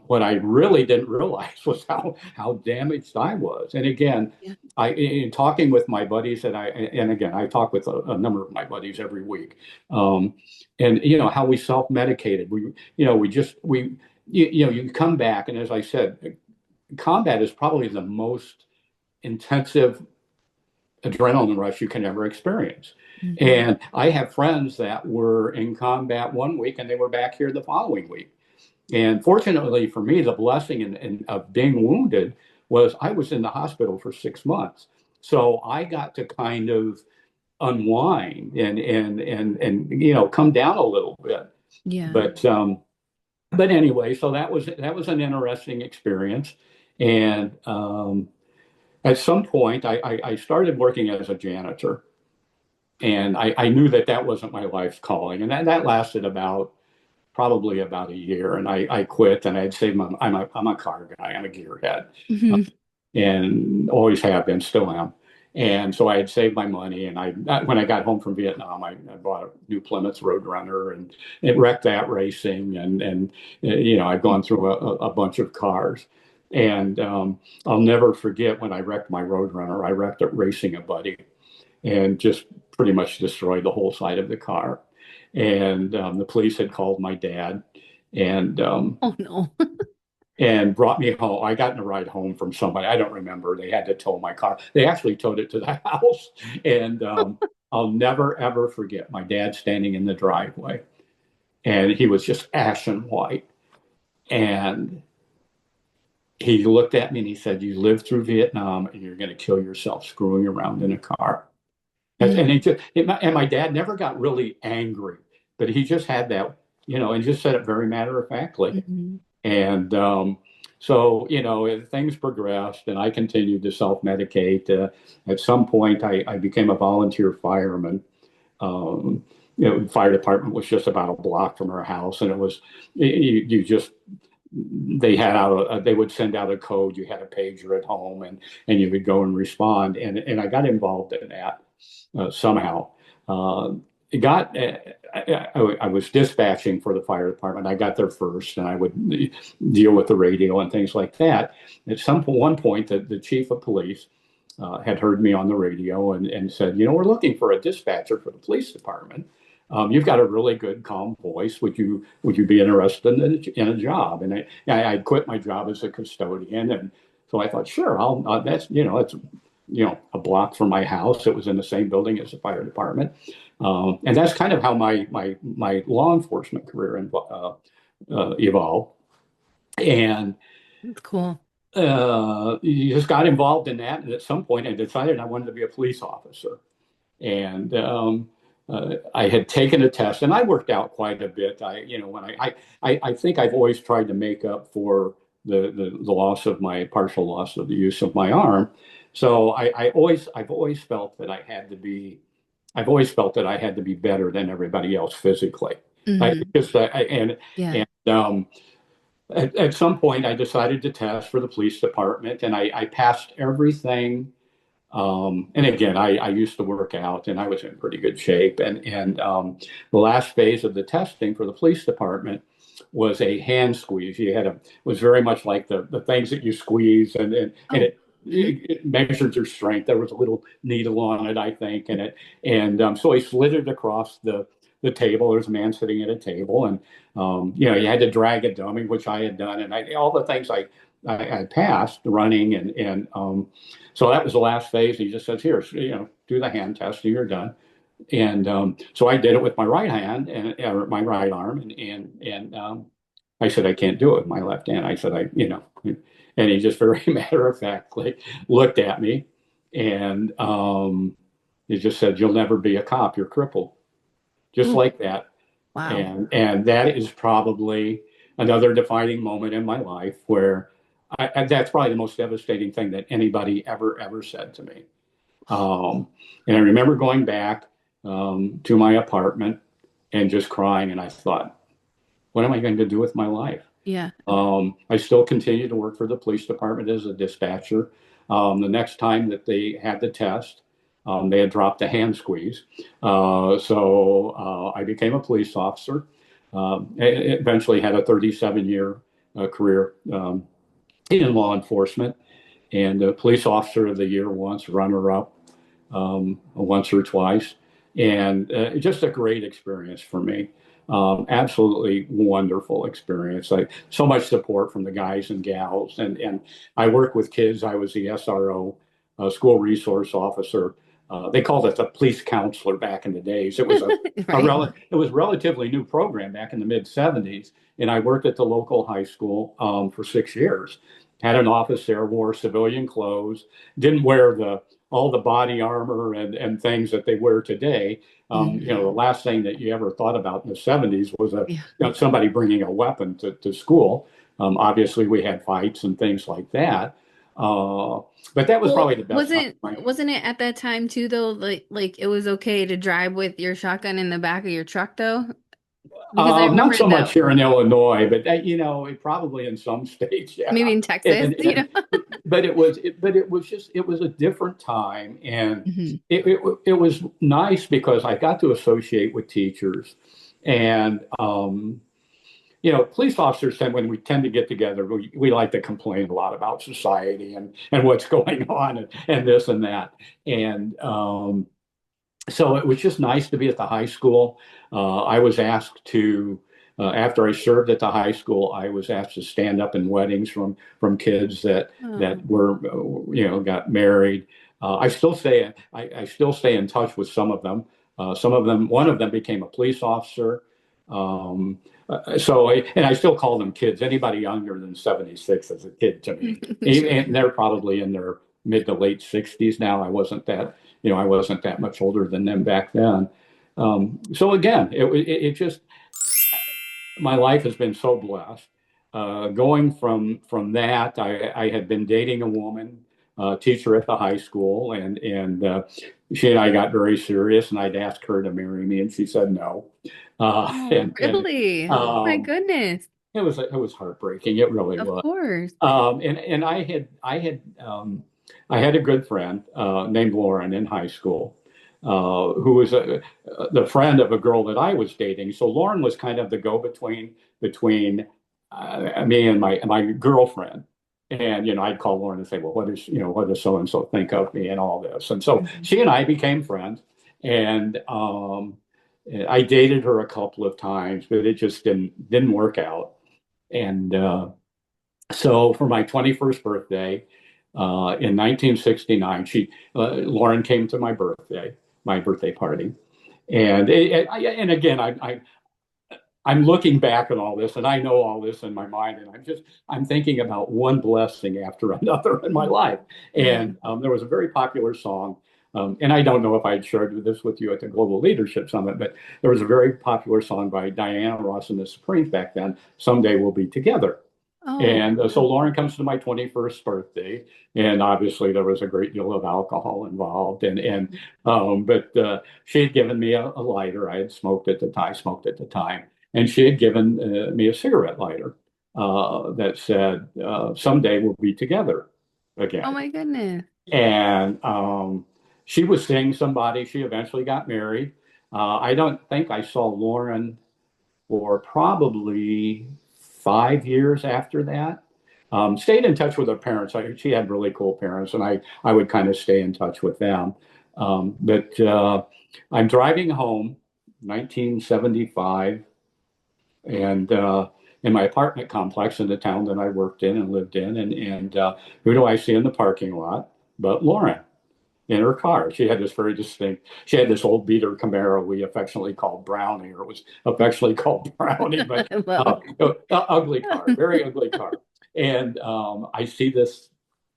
What I really didn't realize was how damaged I was. And again, Yeah. in talking with my buddies, and again, I talk with a number of my buddies every week, um, and you know how we self-medicated. You know, you know, you come back, and as I said, combat is probably the most intensive adrenaline rush you can ever experience. Hmm. And I have friends that were in combat one week and they were back here the following week. And fortunately for me, the blessing of being wounded was I was in the hospital for 6 months. So I got to kind of unwind and you know, come down a little bit. Yeah. But anyway, so that was an interesting experience. And at some point, I started working as a janitor, and I knew that that wasn't my life's calling, and that lasted about probably about a year, and I quit, and I had saved my I'm a car guy, I'm a gearhead, Hmm. and always have been, still am. And so I had saved my money, and when I got home from Vietnam, I bought a new Plymouth Roadrunner, and it wrecked that racing, and you know, I've gone through a bunch of cars, and I'll never forget when I wrecked my Roadrunner. I wrecked it racing a buddy, and just pretty much destroyed the whole side of the car. And the police had called my dad, and Oh no. brought me home. I got in a ride home from somebody. I don't remember. They had to tow my car. They actually towed it to the house. And I'll never, ever forget my dad standing in the driveway. And he was just ashen white. And he looked at me and he said, "You lived through Vietnam and you're going to kill yourself screwing around in a car." And and my dad never got really angry, but he just had that, you know, and just said it very matter of factly. Hmm. And so, you know, things progressed and I continued to self-medicate. At some point, I became a volunteer fireman. Um, you know, the fire department was just about a block from our house, and it was, you just, they would send out a code. You had a pager at home, and you would go and respond. And I got involved in that somehow. It got I was dispatching for the fire department. I got there first, and I would deal with the radio and things like that. At one point, the chief of police had heard me on the radio and said, "You know, we're looking for a dispatcher for the police department. You've got a really good, calm voice. Would you be interested in a job?" And I quit my job as a custodian, and so I thought, sure, that's, you know, it's, you know, a block from my house. It was in the same building as the fire department, and that's kind of how my law enforcement career evolved. And That's cool. you just got involved in that, and at some point, I decided I wanted to be a police officer. And I had taken a test, and I worked out quite a bit. You know, when I think I've always tried to make up for the loss of my partial loss of the use of my arm. So I've always felt that I had to be I've always felt that I had to be better than everybody else physically. I Hmm. just Yeah. and at some point I decided to test for the police department, and I passed everything. And again, I used to work out, and I was in pretty good shape. And the last phase of the testing for the police department was a hand squeeze. You had a was very much like the things that you squeeze, and Oh. Hmm. it measured your strength. There was a little needle on it, I think, and so I slid it across the table. There's a man sitting at a table, and you had to drag a dummy, which I had done, and all the things I passed running, and so that was the last phase. He just says, "Here, do the hand test, and you're done." And so I did it with my right hand and my right arm, and I said I can't do it with my left hand. I said and he just very matter of factly looked at me, and he just said, "You'll never be a cop. You're crippled," just Ooh, like that. wow. And that is probably another defining moment in my life where that's probably the most devastating thing that anybody ever said to me. Um, and I remember going back to my apartment and just crying. And I thought, what am I going to do with my life? Yeah. I still continue to work for the police department as a dispatcher. The next time that they had the test, they had dropped a hand squeeze. So I became a police officer. Eventually had a 37-year career in law enforcement and police officer of the year once, runner up once or twice, and just a great experience for me. Absolutely wonderful experience. Like so much support from the guys and gals, and I work with kids. I was the SRO, school resource officer. They called it the police counselor back in the days. It was Right. it was relatively new program back in the mid '70s, and I worked at the local high school for 6 years. Had an office there, wore civilian clothes, didn't wear the all the body armor and things that they wear today. The Hmm. last thing that you ever thought about in the '70s was Yeah. somebody bringing a weapon to school. Obviously, we had fights and things like that. Uh, but that was probably Well, the best time wasn't of my wasn't it at that time too though, like it was okay to drive with your shotgun in the back of your truck though? Because I Not remember so much that here in Illinois, but probably in some states, yeah. maybe in Texas, And, and but it was a different time, and Hmm. it was nice because I got to associate with teachers, and police officers tend when we tend to get together, we like to complain a lot about society and what's going on and this and that, and so it was just nice to be at the high school. I was asked to, after I served at the high school, I was asked to stand up in weddings from kids that Oh, were, got married. I still stay in touch with some of them. Some of them, one of them became a police officer. Um, and I still call them kids. Anybody younger than 76 is a kid to me. And sure. they're probably in their mid to late 60s now. I wasn't that much older than them back then. So again, it just my life has been so blessed. Going from that, I had been dating a woman, teacher at the high school, and she and I got very serious, and I'd asked her to marry me, and she said no. Oh, And really? My um, goodness. it was heartbreaking. It really Of was. course. And I had a good friend named Lauren in high school, who was the friend of a girl that I was dating. So Lauren was kind of the go-between between me and my girlfriend. And I'd call Lauren and say, "Well, what does so and so think of me and all this?" And so Mhm. she and I became friends, and I dated her a couple of times, but it just didn't work out. And so for my 21st birthday in 1969, Lauren came to my birthday party. And again, I'm looking back on all this, and I know all this in my mind, and I'm thinking about one blessing after another in my life. Yeah. And there was a very popular song, and I don't know if I'd shared this with you at the Global Leadership Summit, but there was a very popular song by Diana Ross and the Supremes back then. "Someday We'll Be Together." Oh, And so Lauren comes to my 21st birthday, and obviously there was a great deal of alcohol involved. But she had given me a lighter. I had smoked at the time, and she had given me a cigarette lighter that said, "Someday we'll be together oh again." my goodness. And she was seeing somebody. She eventually got married. I don't think I saw Lauren for probably 5 years after that. Stayed in touch with her parents. She had really cool parents, and I would kind of stay in touch with them. But I'm driving home, 1975, and in my apartment complex in the town that I worked in and lived in, and who do I see in the parking lot? But Lauren in her car. She had this very distinct, she had this old beater Camaro we affectionately called Brownie, or it was affectionately called Brownie, but I love ugly car, it. very ugly car. And I see this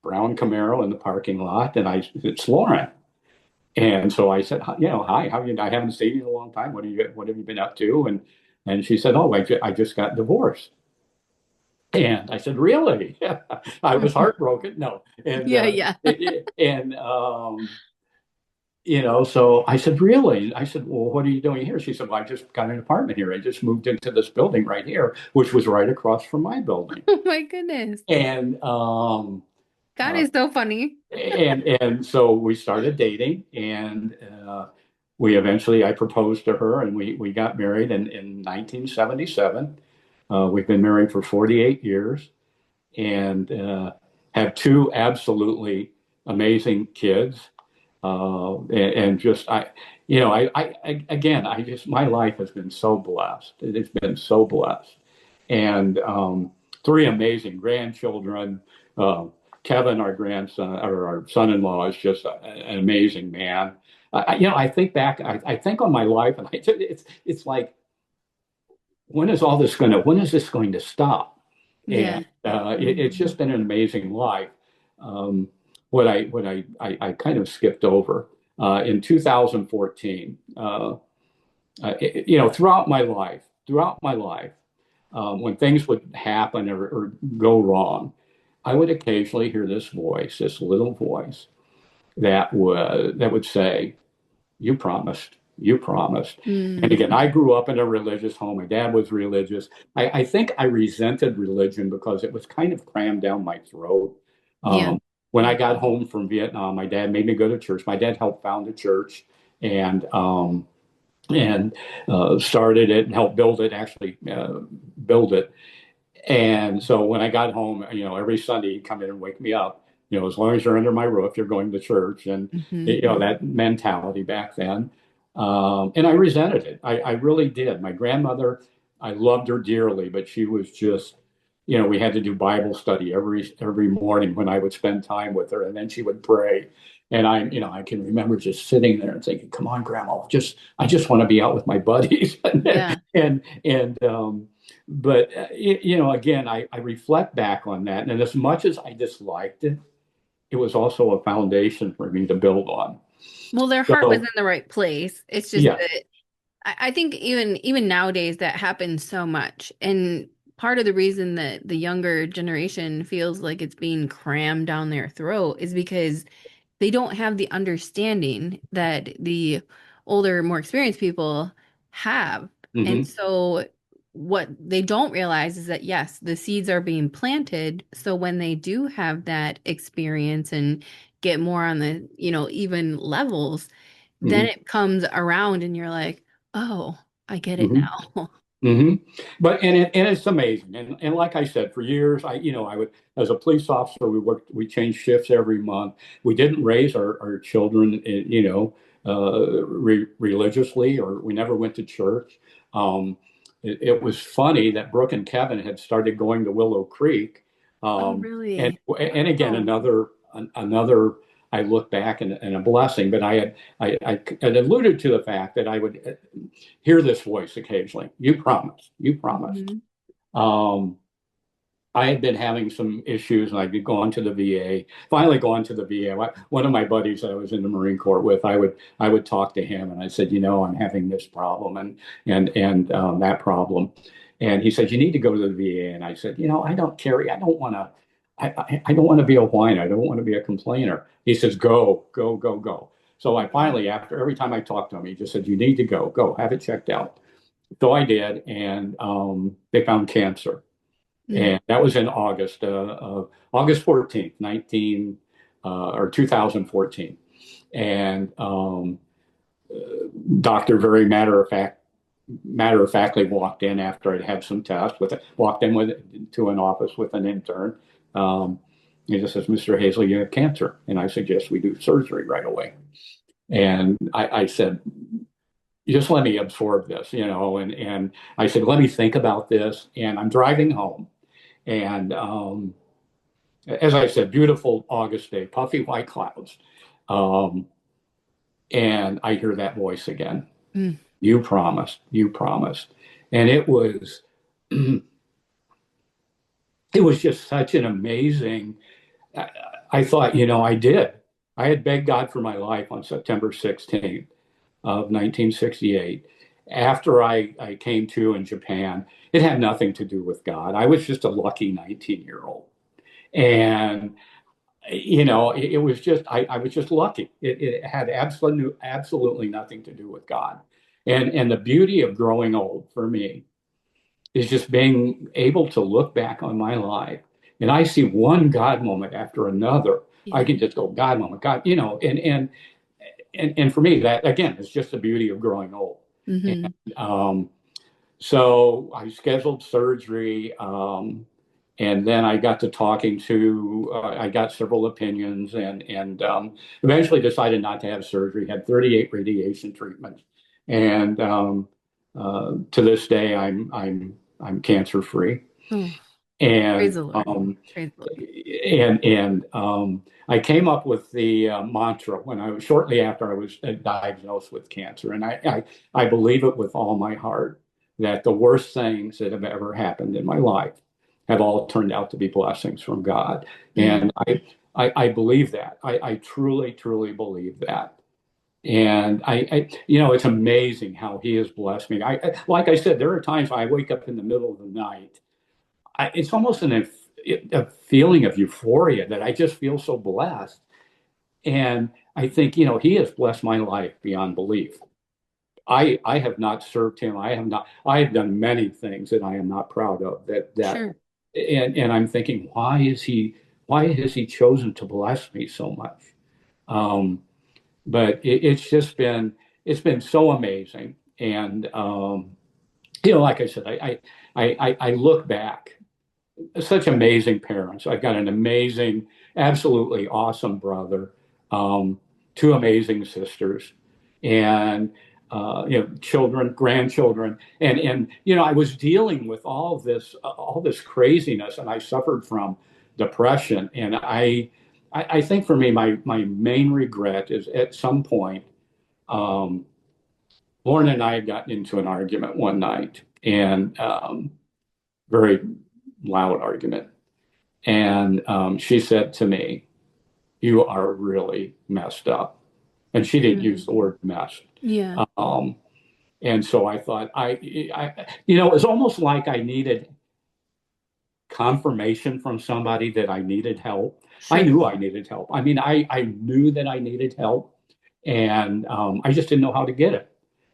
brown Camaro in the parking lot, and it's Lauren. And so I said, hi, how you? I haven't seen you in a long time. What have you been up to? And she said, oh, I just got divorced. And I said, really? I was heartbroken. No. And Yeah, yeah. so I said, really? I said, well, what are you doing here? She said, well, I just got an apartment here. I just moved into this building right here, which was right across from my building. Oh my goodness. And God uh, is so funny. and so we started dating, and I proposed to her, and we got married in 1977. We've been married for 48 years, and have two absolutely amazing kids. And just again, I just my life has been so blessed. It's been so blessed, and three amazing grandchildren. Uh, Kevin, our grandson or our son-in-law, is just an amazing man. I think back. I think on my life, and it's like, when is this going to stop? And Yeah. it's just been an amazing life. Um, what I kind of skipped over in 2014. Throughout my life, when things would happen or go wrong, I would occasionally hear this little voice that would say, "You promised. You promised." And Mm, again, I grew up in a religious home. My dad was religious. I think I resented religion because it was kind of crammed down my throat. yeah. When I got home from Vietnam, my dad made me go to church. My dad helped found a church and started it and helped build it, actually build it. And so when I got home, every Sunday he'd come in and wake me up. As long as you're under my roof, you're going to church, and Hmm. that mentality back then. And I resented it. I really did. My grandmother, I loved her dearly, but she was just, we had to do Bible study every morning when I would spend time with her, and then she would pray. And I can remember just sitting there and thinking, "Come on, Grandma, I just want to be out with my buddies." Yeah. And but again, I reflect back on that, and as much as I disliked it, it was also a foundation for me to build on. Well, their heart was in So the right place. It's just yeah. that I think even nowadays that happens so much. And part of the reason that the younger generation feels like it's being crammed down their throat is because they don't have the understanding that the older, more experienced people have. And Hmm. so what they don't realize is that yes, the seeds are being planted. So when they do have that experience and get more on the, even levels, then Hmm. it comes around and you're like, oh, I get it Hmm. now. Hmm. But it's amazing, and like I said, for years, I would, as a police officer, we changed shifts every month. We didn't raise our children, religiously, or we never went to church. It was funny that Brooke and Kevin had started going to Willow Creek, Oh, and really? and again, Oh. another. I look back and a blessing, but I had alluded to the fact that I would hear this voice occasionally. You promised. You promised. Mhm. Um, I had been having some issues, and I'd gone to the VA. Finally, gone to the VA. One of my buddies that I was in the Marine Corps with, I would talk to him, and I said, I'm having this problem and that problem, And he said, you need to go to the VA. And I said, I don't carry, I don't want to be a whiner. I don't want to be a complainer. He says, go, go, go, go. So I finally, after every time I talked to him, he just said, you need to go, have it checked out. So I did, and they found cancer. Mm. And that was in August 14th, 2014. And doctor, very matter of factly walked in after I'd had some tests walked in to an office with an intern. He just says, Mr. Haisly, you have cancer. And I suggest we do surgery right away. And I said, just let me absorb this, and I said, let me think about this. And I'm driving home. And as I said, beautiful August day, puffy white clouds. Um, and I hear that voice again. Mm. You promised, you promised. And it was just such an amazing, I thought, I did. I had begged God for my life on September 16th of 1968. After I came to in Japan, it had nothing to do with God. I was just a lucky 19-year-old. And, it was just, I was just lucky. It had absolutely nothing to do with God. And the beauty of growing old for me is just being able to look back on my life and I see one God moment after another. I Yeah. can just go, God moment, God, and for me, that again is just the beauty of growing old. And Hmm. so I scheduled surgery, and then I got to talking to. I got several opinions, and eventually decided not to have surgery. Had 38 radiation treatments, and to this day, I'm cancer free. Oh, praise And the Lord. Praise the Lord. I came up with the mantra when I was shortly after I was diagnosed with cancer, and I believe it with all my heart that the worst things that have ever happened in my life have all turned out to be blessings from God, Mm. and I believe that. I truly, truly believe that. And it's amazing how He has blessed me. Like I said, there are times I wake up in the middle of the night. It's almost a feeling of euphoria that I just feel so blessed. And I think, he has blessed my life beyond belief. I have not served him. I have done many things that I am not proud of Sure. and I'm thinking, why has he chosen to bless me so much? Um, but it's been so amazing. And, like I said, I look back such amazing parents. I've got an amazing, absolutely awesome brother, two amazing sisters, and children, grandchildren, and I was dealing with all this craziness, and I suffered from depression, and I think for me, my main regret is at some point, um, Lauren and I had gotten into an argument one night, and very loud argument. And she said to me, you are really messed up. And she didn't use Mm. the word messed. Yeah. Um, and so I thought, it was almost like I needed confirmation from somebody that I needed help. I Sure. knew I needed help. I mean, I knew that I needed help, and I just didn't know how to get it.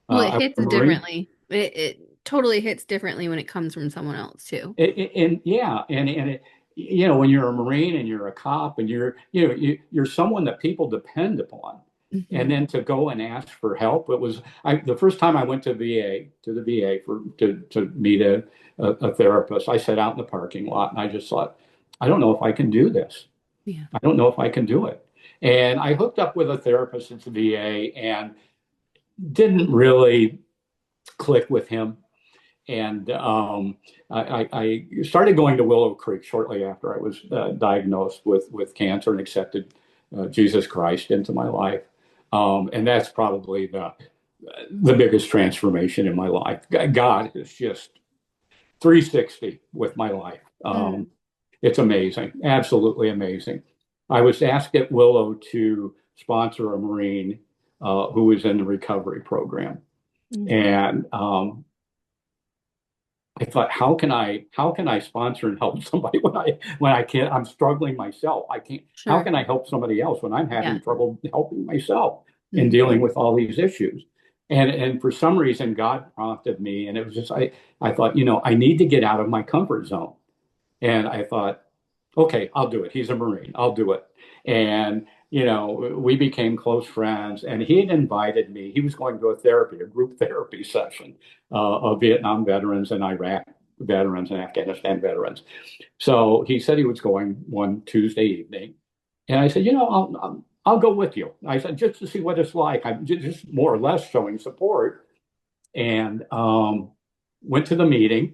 Well, it I was hits a Marine. differently. It totally hits differently when it comes from someone else too. And yeah, and it, when you're a Marine and you're a cop and you're someone that people depend upon, and Hmm. then to go and ask for help, the first time I went to the VA to meet a therapist. I sat out in the parking lot and I just thought, I don't know if I can do this. Yeah. I don't know if I can do it. And I hooked up with a therapist at the VA and didn't really click with him. And I started going to Willow Creek shortly after I was diagnosed with cancer and accepted Jesus Christ into my life. And that's probably the biggest transformation in my life. God is just 360 with my life. Mm. It's amazing, absolutely amazing. I was asked at Willow to sponsor a Marine who was in the recovery program. Mm. And I thought, how can I sponsor and help somebody when I can't, I'm struggling myself. I can't, how Sure. can I help somebody else when I'm Yeah. having trouble helping myself in Mhm. dealing with all these issues? And for some reason, God prompted me, and it was just I thought, I need to get out of my comfort zone. And I thought, okay, I'll do it. He's a Marine. I'll do it. And, we became close friends. And he had invited me. He was going to a group therapy session of Vietnam veterans and Iraq veterans and Afghanistan veterans. So he said he was going one Tuesday evening. And I said, I'll go with you. I said, just to see what it's like. I'm just more or less showing support. And went to the meeting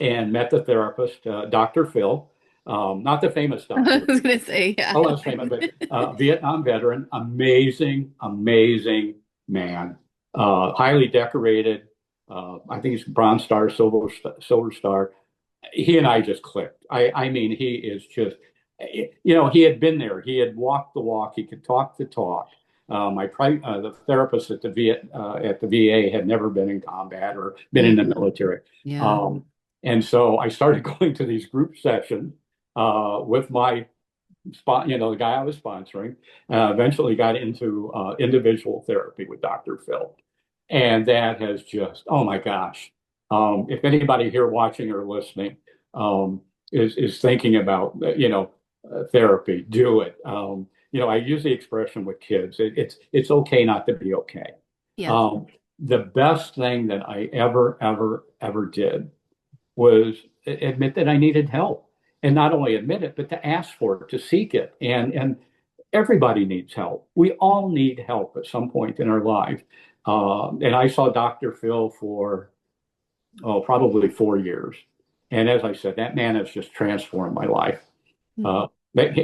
and met the therapist, Dr. Phil, not the famous I Dr. was gonna say, yeah. Oh, less famous, but Vietnam veteran, amazing, amazing man, highly decorated. I think he's Bronze Star, Silver Star. He and I just clicked. I mean, he is just, he had been there. He had walked the walk. He could talk the talk. The therapist at the VA had never been in combat or been in the Mhm. military. Yeah. Um, and so I started going to these group sessions with my the guy I was sponsoring. Eventually got into individual therapy with Dr. Phil. And that has just, oh my gosh. If anybody here watching or listening is thinking about, therapy, do it. I use the expression with kids. It's okay not to be okay. Yes. Um, the best thing that I ever, ever, ever did was admit that I needed help, and not only admit it, but to ask for it, to seek it. And everybody needs help. We all need help at some point in our life. And I saw Dr. Phil for probably 4 years. And as I said, that man has just transformed my life. Mhm. Uh,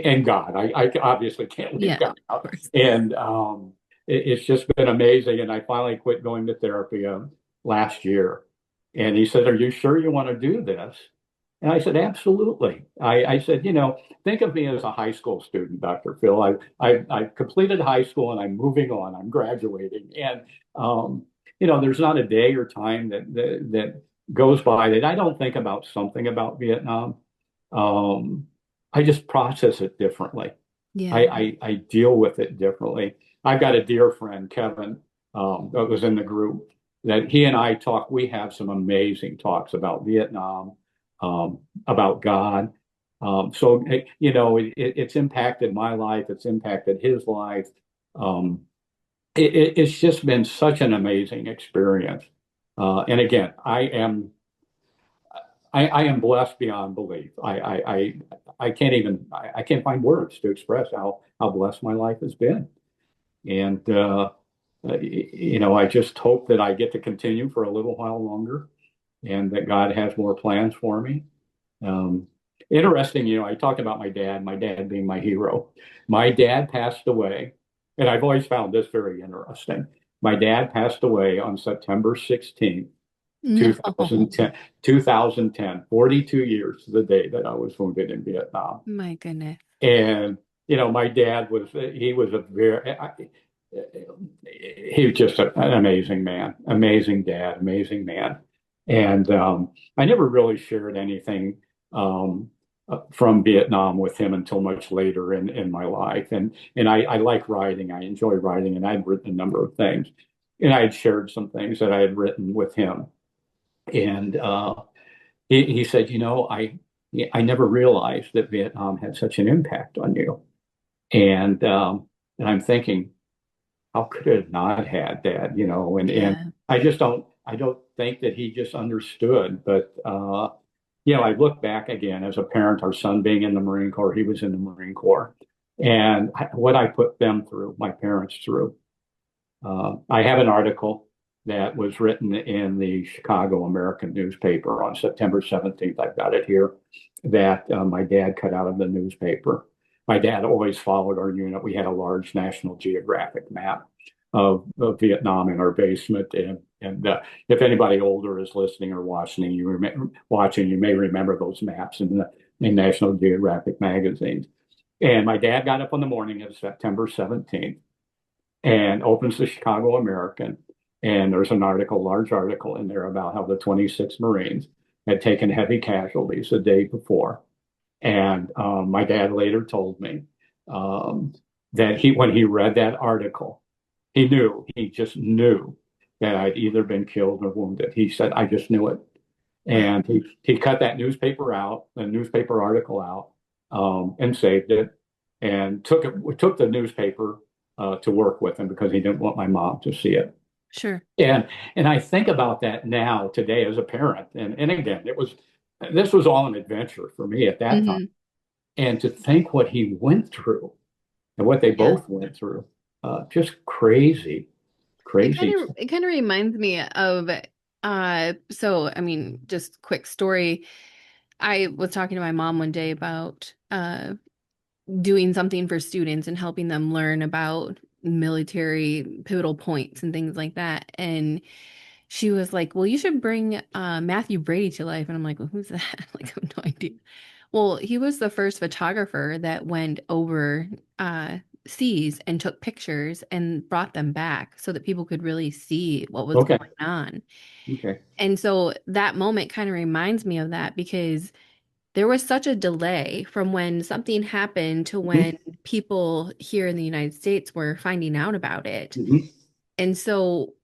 and God, I obviously can't leave Yeah, God of out. course. And it's just been amazing. And I finally quit going to therapy last year. And he said, "Are you sure you want to do this?" And I said, "Absolutely." I said, think of me as a high school student, Dr. Phil. I completed high school and I'm moving on. I'm graduating. And, there's not a day or time that goes by that I don't think about something about Vietnam. Um, I just process it differently. Yeah. I deal with it differently. I've got a dear friend, Kevin, that was in the group that he and I talk. We have some amazing talks about Vietnam, about God. It's impacted my life. It's impacted his life. Um, it's just been such an amazing experience. And again, I am blessed beyond belief. I can't even I can't find words to express how blessed my life has been. And I just hope that I get to continue for a little while longer, and that God has more plans for me. Um, Interesting, I talked about my dad being my hero. My dad passed away, and I've always found this very interesting. My dad passed away on September 16th, No. 2010, 42 years to the day that I was wounded in Vietnam. My goodness. And, my dad he was he was just an amazing man, amazing dad, amazing man. And I never really shared anything from Vietnam with him until much later in my life. And I like writing. I enjoy writing, and I'd written a number of things. And I had shared some things that I had written with him. And he said, I never realized that Vietnam had such an impact on you. And I'm thinking, how could it have not had that? And Yeah. I don't think that he just understood. But I look back again as a parent, our son being in the Marine Corps, he was in the Marine Corps, and what I put them through, my parents through. I have an article that was written in the Chicago American newspaper on September 17th. I've got it here, that my dad cut out of the newspaper. My dad always followed our unit. We had a large National Geographic map of Vietnam in our basement. And if anybody older is listening or watching, you may remember those maps in National Geographic magazines. And my dad got up on the morning of September 17th and opens the Chicago American. And there's an article, large article in there about how the 26 Marines had taken heavy casualties the day before. And my dad later told me um, that when he read that article, he just knew that I'd either been killed or wounded. He said, I just knew it. Wow. And he cut that newspaper out, the newspaper article out, and saved it, and took the newspaper to work with him because he didn't want my mom to see it. Sure. And I think about that now today as a parent. And again, this was all an adventure for me at that time. Hmm. And to think what he went through and what they Yeah. both went through, just crazy, crazy. It kind of reminds me of so I mean, just quick story. I was talking to my mom one day about doing something for students and helping them learn about military pivotal points and things like that. And she was like, "Well, you should bring Matthew Brady to life." And I'm like, "Well, who's that?" Like, I have no idea. Well, he was the first photographer that went over seas and took pictures and brought them back so that people could really see what was Okay. going on. Okay. And so that moment kind of reminds me of that because there was such a delay from when something happened to Mhm. when people here in the United States were finding out about it. Mhm. And so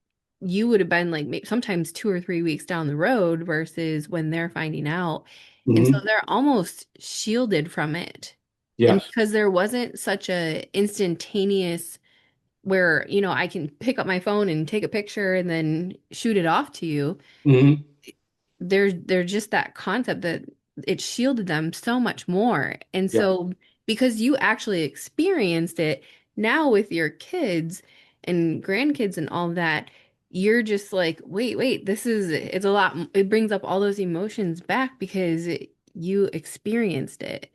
you would have been like sometimes 2 or 3 weeks down the road versus when they're finding out. And so Mhm. they're almost shielded from it. And Yes. because there wasn't such a instantaneous where, I can pick up my phone and take a picture and then shoot it off to you, Mhm. there's just that concept that it shielded them so much more. And Yeah. so because you actually experienced it now with your kids and grandkids and all that, you're just like, wait, it's a lot. It brings up all those emotions back because you experienced it.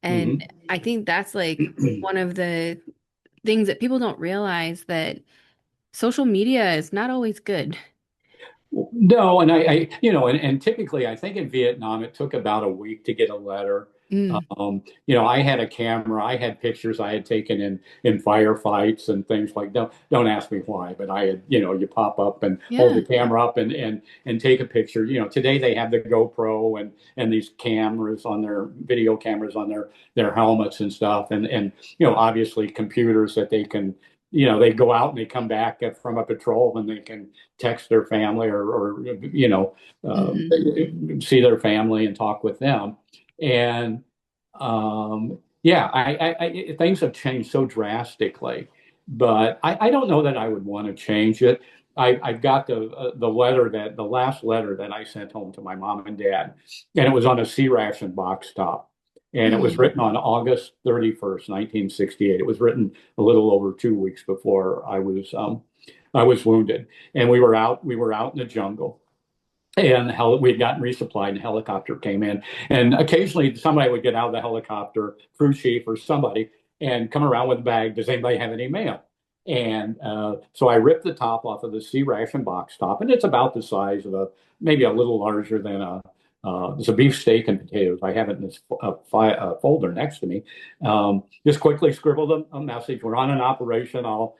And Mhm. I think that's like one of the things that people don't realize that social media is not always good. No, and and typically I think in Vietnam it took about a week to get a letter. Mm, I had a camera, I had pictures I had taken in firefights and things like that. Don't ask me why, but I had, you pop up and hold yeah. the camera up and take a picture. Today they have the GoPro and these cameras on their video cameras on their helmets and stuff, and obviously computers that they can. They go out and they come back from a patrol and they can text their family or Hmm. see their family and talk with them. And yeah, things have changed so drastically, but I don't know that I would want to change it. I've got the last letter that I sent home to my mom and dad, and it was on a C ration box top. And it was Mm. written on August 31st, 1968. It was written a little over 2 weeks before I was wounded, and we were out in the jungle, and we had gotten resupplied, and a helicopter came in, and occasionally somebody would get out of the helicopter, crew chief or somebody, and come around with a bag. Does anybody have any mail? And so I ripped the top off of the C ration box top, and it's about the size of maybe a little larger than it's a beef steak and potatoes. I have it in this folder next to me. Just quickly scribbled a message. We're on an operation. I'll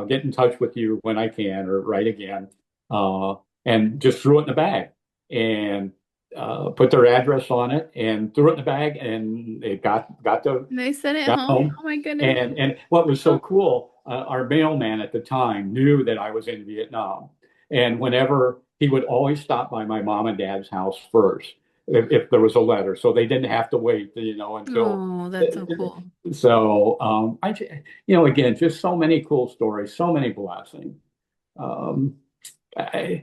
get in touch with you when I can, or write again. And just threw it in the bag and put their address on it and threw it in the bag, and it And they sent it got home. home. Oh my goodness. And what was so Oh, cool, our mailman at the time knew that I was in Vietnam, and whenever he would always stop by my mom and dad's house first if there was a letter, so they didn't have to wait, until. oh, that's so cool. So again, just so many cool stories, so many blessings. Um, I,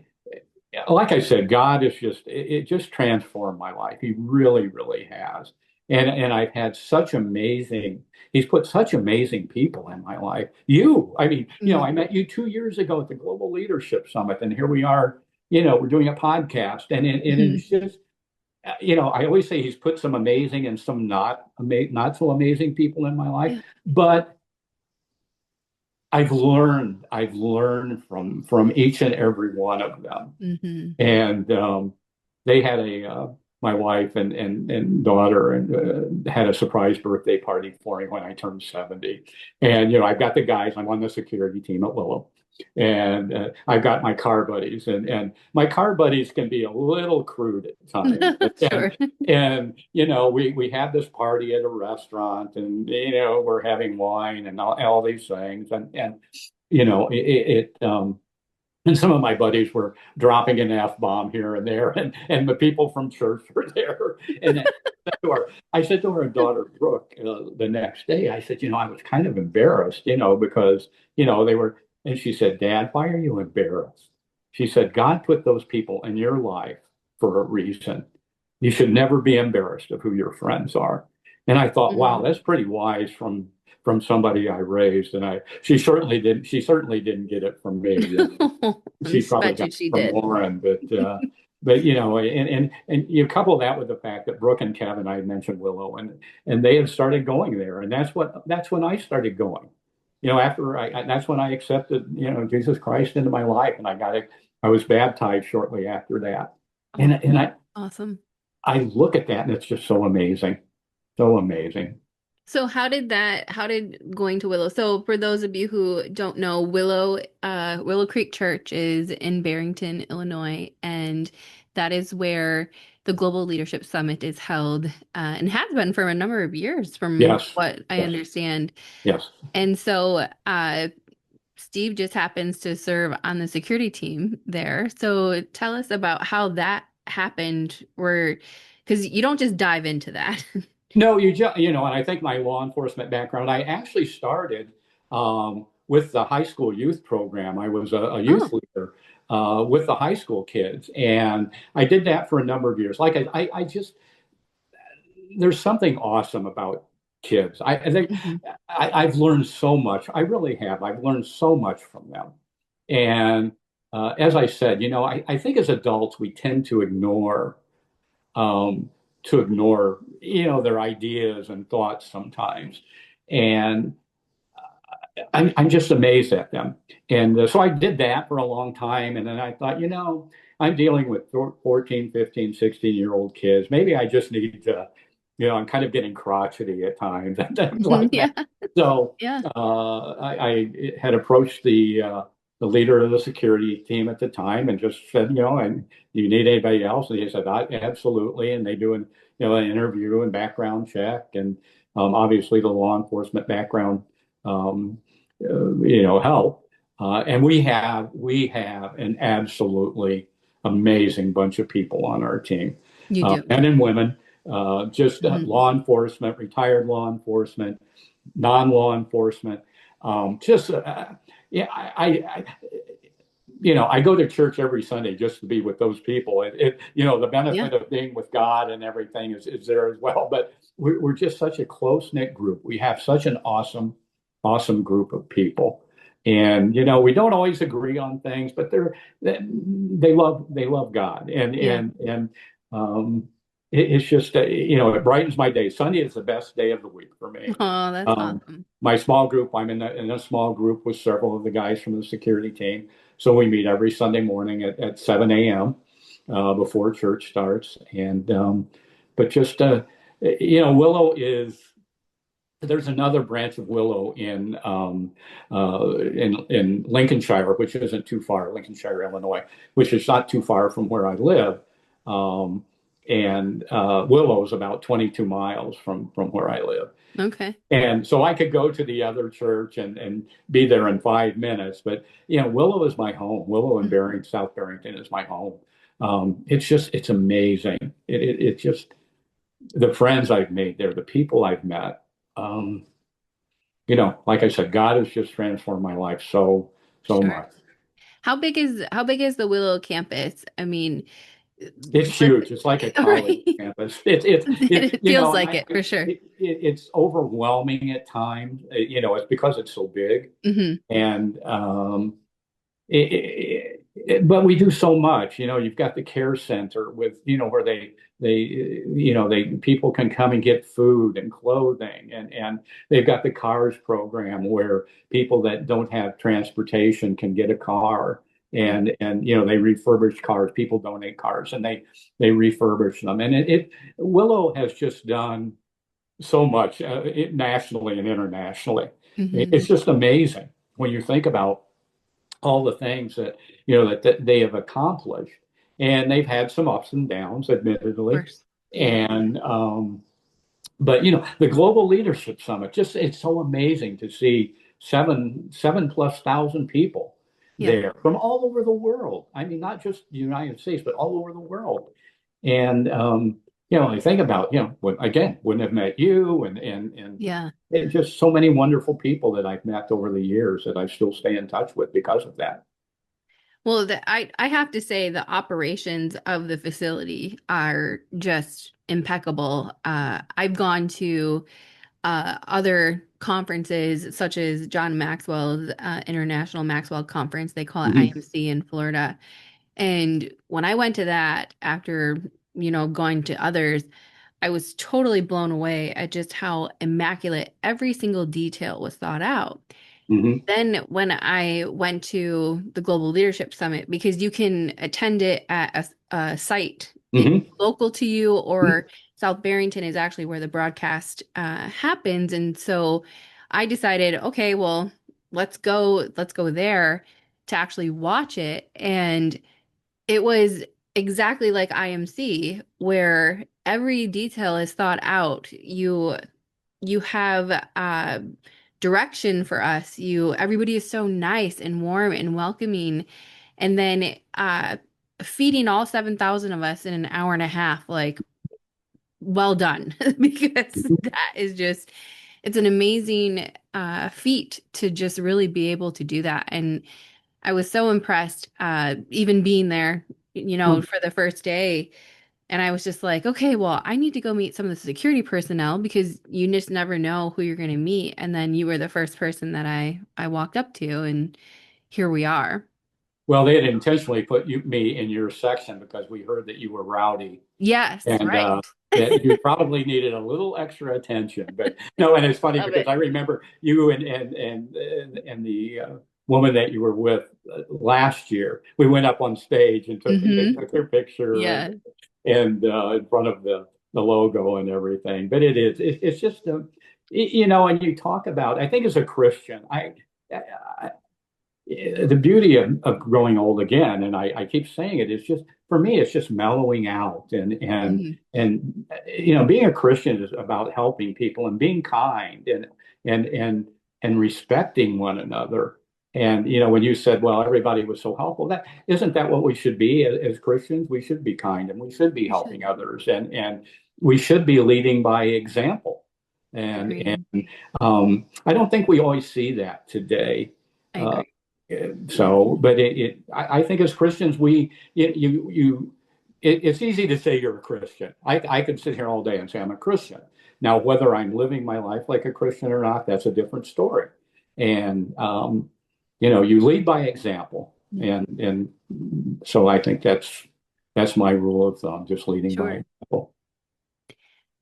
like I said, God is it just transformed my life. He really, really has. And I've had he's put such amazing people in my life. I mean, Mm, I met you 2 years ago at the Global Leadership Summit, and here we are, we're doing a podcast. And mhm. it's just, I always say he's put some amazing and some not so amazing people in my life. Yeah. But I've learned from each and every one of them. Hmm. And they had my wife and daughter and had a surprise birthday party for me when I turned 70. And I've got the guys. I'm on the security team at Willow. And I've got my car buddies, and my car buddies can be a little crude at times. Sure. And we had this party at a restaurant, and we're having wine and all these things, and and some of my buddies were dropping an F-bomb here and there, and the people from church were there. And I said to our daughter, Brooke, the next day, I said, I was kind of embarrassed, because, they were, and she said, Dad, why are you embarrassed? She said, God put those people in your life for a reason. You should never be embarrassed of who your friends are. And I thought, wow, Mhm. that's pretty wise from somebody I raised. And she certainly didn't get it from me. She probably Bet got you it she from did. Lauren, but and you couple that with the fact that Brooke and Kevin, I mentioned Willow, and they had started going there, and that's when I started going. After that's when I accepted Jesus Christ into my life, and I was baptized shortly after that, and Oh, and awesome. I look at that, and it's just so amazing, so amazing. So how did going to Willow? So for those of you who don't know, Willow Creek Church is in Barrington, Illinois, and that is where the Global Leadership Summit is held, and has been for a number of years, from Yes, what I yes, understand. yes. And so Steve just happens to serve on the security team there. So tell us about how that happened, where because you don't just dive into that. No, and I think my law enforcement background, I actually started with the high school youth program. I was a youth Oh. leader with the high school kids, and I did that for a number of years. Like I just, there's something awesome about kids. I think Mhm. I've learned so much. I really have. I've learned so much from them. And as I said, I think as adults we tend um, to ignore, their ideas and thoughts sometimes. And I'm just amazed at them. And so I did that for a long time. And then I thought, I'm dealing with 14, 15, 16-year-old kids. Maybe I just need to, I'm kind of getting crotchety at times and things like that. Yeah. So Yeah. I had approached the leader of the security team at the time and just said, and do you need anybody else? And he said, absolutely. And they do an interview and background check, and obviously the law enforcement background um, help. And we have an absolutely amazing bunch of people on our team, You do. men and women, just Mhm. law enforcement, retired law enforcement, non-law enforcement. Just yeah, I go to church every Sunday just to be with those people. The Yeah. benefit of being with God and everything is there as well. But we're just such a close-knit group. We have such an awesome group of people. And we don't always agree on things, but they love God, and Yeah. and and um, it's just it brightens my day. Sunday is the best day of the week for me. Oh, that's Um, awesome. my small group, I'm in a small group with several of the guys from the security team. So we meet every Sunday morning at 7 a.m. Before church starts. And but just Willow is there's another branch of Willow in Lincolnshire, which isn't too far, Lincolnshire, Illinois, which is not too far from where I live. Um, and Willow is about 22 miles from where I live. Okay. And so I could go to the other church and be there in 5 minutes. But Willow is my home. Willow and Mhm. South Barrington is my home. It's amazing. It's just the friends I've made there, the people I've met. Um, like I said, God has just transformed my life so Sure. much. How big is the Willow campus? I mean, It's for huge. It's like a college right. campus. It It feels like it for sure. it's overwhelming at times. It's because it's so big. Hmm. And but we do so much. You've got the care center with where they people can come and get food and clothing, and they've got the cars program where people that don't have transportation can get a car. And they refurbish cars. People donate cars, and they refurbish them. And Willow has just done so much nationally and internationally. Hmm. It's just amazing when you think about all the things that that they have accomplished, and they've had some ups and downs, Of admittedly, course. Yeah. and but the Global Leadership Summit, just it's so amazing to see seven plus thousand people Yeah. there from all over the world. I mean, not just the United States, but all over the world. And I think about, again, wouldn't have met you Yeah. and just so many wonderful people that I've met over the years that I still stay in touch with because of that. Well, I have to say the operations of the facility are just impeccable. I've gone to other conferences such as John Maxwell's International Maxwell Conference. They call it Hmm. IMC in Florida. And when I went to that after, going to others, I was totally blown away at just how immaculate every single detail was thought out. Hmm. Then when I went to the Global Leadership Summit, because you can attend it at a site Hmm. local to you, or South Barrington is actually where the broadcast happens. And so I decided, okay, well, let's go there to actually watch it. And it was exactly like IMC, where every detail is thought out. You have direction for us. Everybody is so nice and warm and welcoming. And then feeding all 7,000 of us in an hour and a half, like, well done, because that is just, it's an amazing feat to just really be able to do that. And I was so impressed, even being there, for the first day. And I was just like, okay, well, I need to go meet some of the security personnel because you just never know who you're going to meet. And then you were the first person that I walked up to, and here we are. Well, they had intentionally put me in your section because we heard that you were rowdy Yes, and right. that you probably needed a little extra attention. But no, and it's funny Love because it. I remember you and the woman that you were with last year. We went up on stage and Hmm. took their picture Yeah, and in front of the logo and everything. But it's just and you talk about. I think as a Christian, I the beauty of growing old again, and I keep saying it, is just for me, it's just mellowing out hmm, and being a Christian is about helping people and being kind and and and respecting one another. And when you said, well, everybody was so helpful, that isn't that what we should be as Christians? We should be kind and we should be we should. helping others and we should be leading by example. And Agreed. I don't think we always see that today. I Uh, agree. so, but I think as Christians, it's easy to say you're a Christian. I could sit here all day and say I'm a Christian. Now, whether I'm living my life like a Christian or not, that's a different story. And you lead by example, Yeah. and so I think that's my rule of thumb, just leading by Sure. example.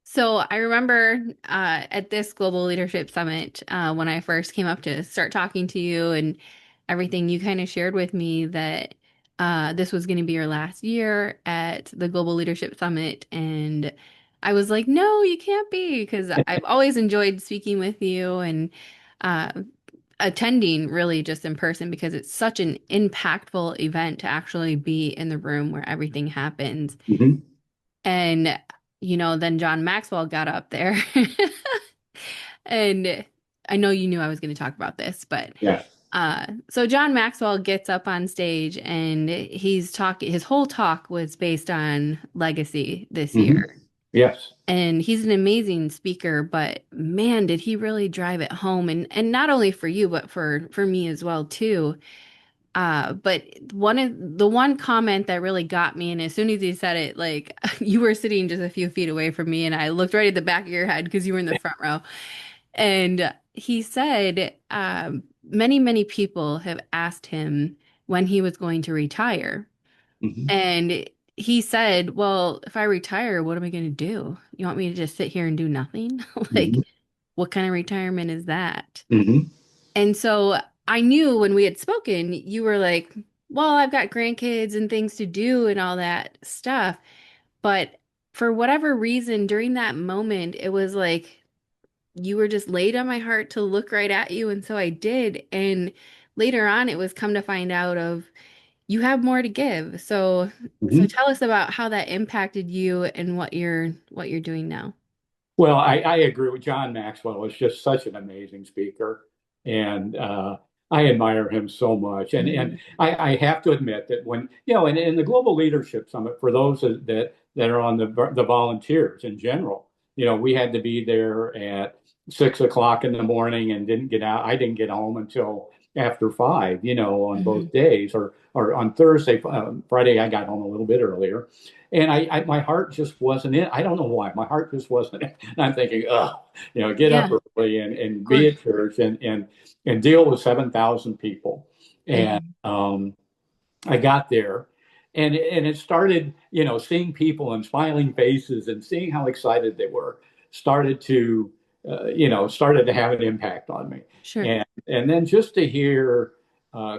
So I remember at this Global Leadership Summit, when I first came up to start talking to you and everything, you kind of shared with me that this was going to be your last year at the Global Leadership Summit. And I was like, no, you can't be, because I've always enjoyed speaking with you and uh, attending really just in person because it's such an impactful event to actually be in the room where everything happens. Hmm. And, then John Maxwell got up there. And I know you knew I was going to talk about this, but Yes. so John Maxwell gets up on stage and he's talking, his whole talk was based on legacy this Hmm. year. Yes. And he's an amazing speaker, but man, did he really drive it home, and not only for you, but for me as well too. But the one comment that really got me, and as soon as he said it, like you were sitting just a few feet away from me, and I looked right at the back of your head because you were in the front row. And he said, many, many people have asked him when he was going to retire. Hmm. And he said, well, if I retire, what am I going to do? You want me to just sit here and do nothing? Hmm. Like, what kind of retirement is that? Hmm. And so I knew when we had spoken, you were like, well, I've got grandkids and things to do and all that stuff. But for whatever reason, during that moment, it was like you were just laid on my heart to look right at you. And so I did. And later on it was come to find out of you have more to give. So Mhm. tell us about how that impacted you and what you're doing now. Well, I agree with John Maxwell. Is just such an amazing speaker, and I admire him so much. And I have to admit that when in the Global Leadership Summit, for those that are on the volunteers in general, we had to be there at 6 o'clock in the morning and didn't get out. I didn't get home until after 5. On Hmm. both days, or on Thursday, Friday, I got home a little bit earlier. And my heart just wasn't in. I don't know why. My heart just wasn't in. And I'm thinking, oh, get up Yeah, of early and be course. at church and deal with 7,000 people. And Hmm. I got there, and it started, seeing people and smiling faces and seeing how excited they were started to, started to have an impact on me. Sure. And then just to hear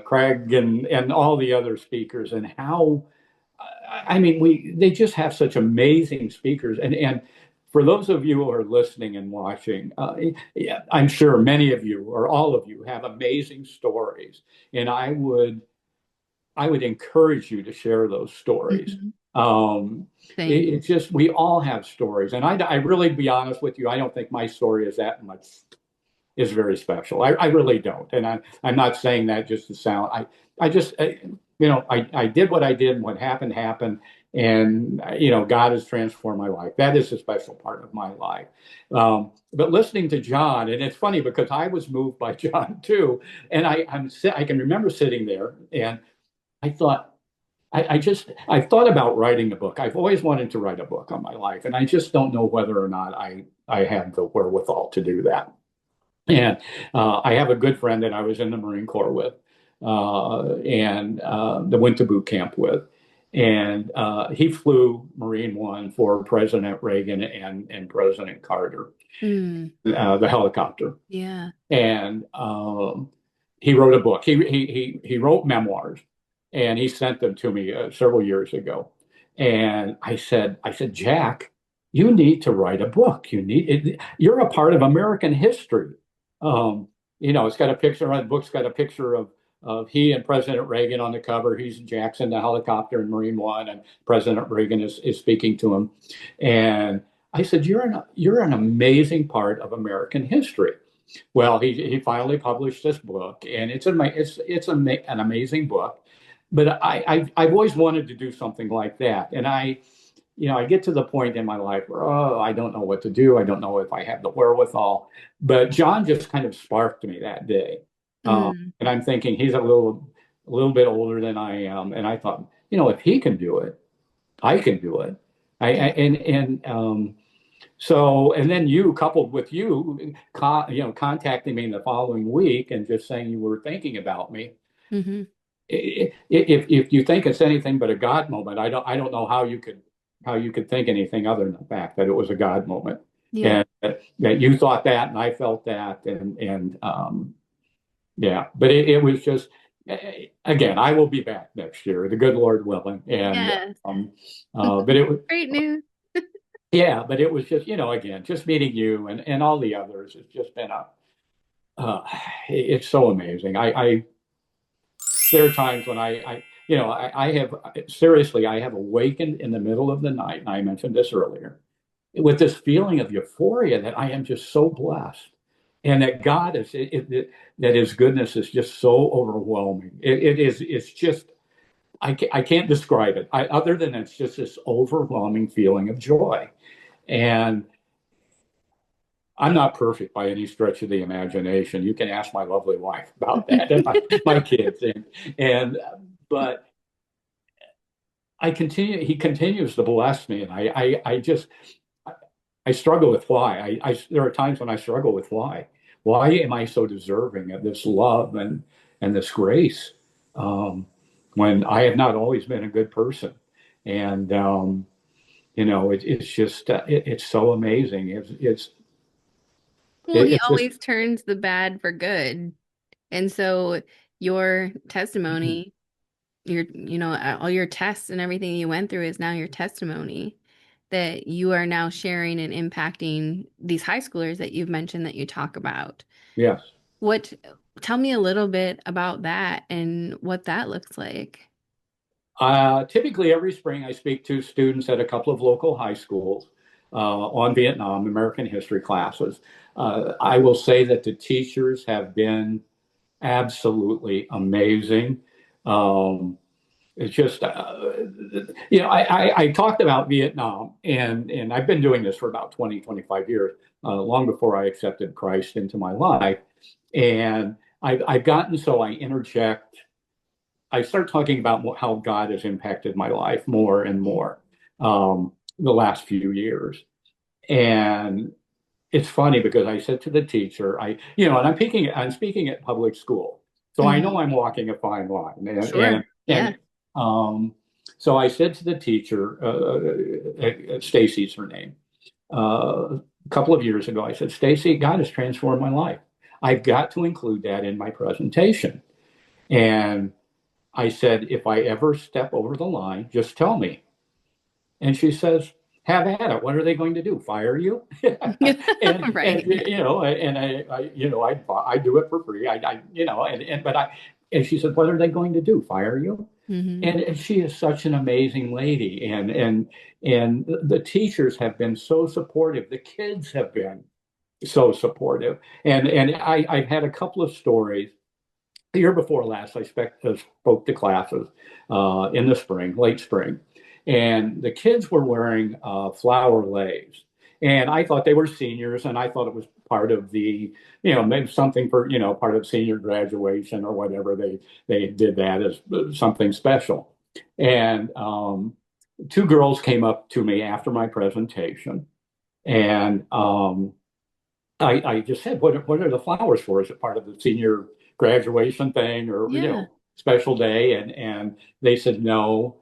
Craig and all the other speakers and how I mean, they just have such amazing speakers, and for those of you who are listening and watching, yeah, I'm sure many of you or all of you have amazing stories, and I would encourage you to share those stories. Hmm. Um, Same. it's just we all have stories, and I really, to be honest with you, I don't think my story is very special. I really don't. And I'm not saying that just to sound, I just, I did what I did and what happened happened. And, God has transformed my life. That is a special part of my life. But listening to John, and it's funny because I was moved by John too. And I can remember sitting there and I thought, I thought about writing a book. I've always wanted to write a book on my life. And I just don't know whether or not I have the wherewithal to do that. And I have a good friend that I was in the Marine Corps with, and that went to boot camp with. And he flew Marine One for President Reagan and President Carter, Mm. the helicopter. Yeah. And he wrote a book. He wrote memoirs, and he sent them to me several years ago. And I said, Jack, you need to write a book. You're a part of American history. Um, it's got a picture. The book's got a picture of he and President Reagan on the cover. He's Jackson, the helicopter in Marine One, and President Reagan is speaking to him. And I said, you're an amazing part of American history. Well, he finally published this book, and an amazing book. But I've always wanted to do something like that, and I get to the point in my life where I don't know what to do. I don't know if I have the wherewithal. But John just kind of sparked me that day, Mm. and I'm thinking he's a little bit older than I am, and I thought, if he can do it, I can do it. And then you, coupled with contacting me in the following week and just saying you were thinking about me. Hmm. If you think it's anything but a God moment, I don't know how you could think anything other than the fact that it was a God moment, Yeah. and that you thought that and I felt that, and yeah. But it was just, again, I will be back next year, the good Lord willing, and Yes. um, but it was. Great news. Yeah, but it was just, again, just meeting you and all the others. It's just been uh, it's so amazing. There are times when I have, seriously, I have awakened in the middle of the night, and I mentioned this earlier, with this feeling of euphoria that I am just so blessed, and that God that His goodness is just so overwhelming. It's just, I can't describe it. Other than it's just this overwhelming feeling of joy. And I'm not perfect by any stretch of the imagination. You can ask my lovely wife about that and my kids. And but he continues to bless me. And I just, I struggle with why. There are times when I struggle with why. Why am I so deserving of this love and this grace, um, when I have not always been a good person? And, it's just, it's so amazing. Well, he It's just, always turns the bad for good. And so your testimony, all your tests and everything you went through is now your testimony that you are now sharing and impacting these high schoolers that you've mentioned that you talk about. yes. What, tell me a little bit about that and what that looks like. Typically, every spring, I speak to students at a couple of local high schools on Vietnam American history classes. I will say that the teachers have been absolutely amazing. Um, it's just, I talked about Vietnam, and I've been doing this for about 20, 25 years, long before I accepted Christ into my life. And I've gotten so I interject. I start talking about how God has impacted my life more and more the last few years. And it's funny because I said to the teacher, and I'm speaking at public school, so I know Hmm. I'm walking a fine line, Sure. Yeah. and so I said to the teacher, Stacy's her name, a couple of years ago, I said, Stacy, God has transformed my life. I've got to include that in my presentation. And I said, if I ever step over the line, just tell me. And she says, have at it. What are they going to do? Fire you? And Right. Yeah. I do it for free. And she said, what are they going to do? Fire you? Hmm. And she is such an amazing lady. And the teachers have been so supportive. The kids have been so supportive. And I've had a couple of stories. The year before last, spoke to classes in the spring, late spring, and the kids were wearing flower leis. And I thought they were seniors, and I thought it was part of maybe something for, part of senior graduation or whatever. They did that as something special. And two girls came up to me after my presentation, and I just said, what are the flowers for? Is it part of the senior graduation thing or, Yeah. special day? And they said, no,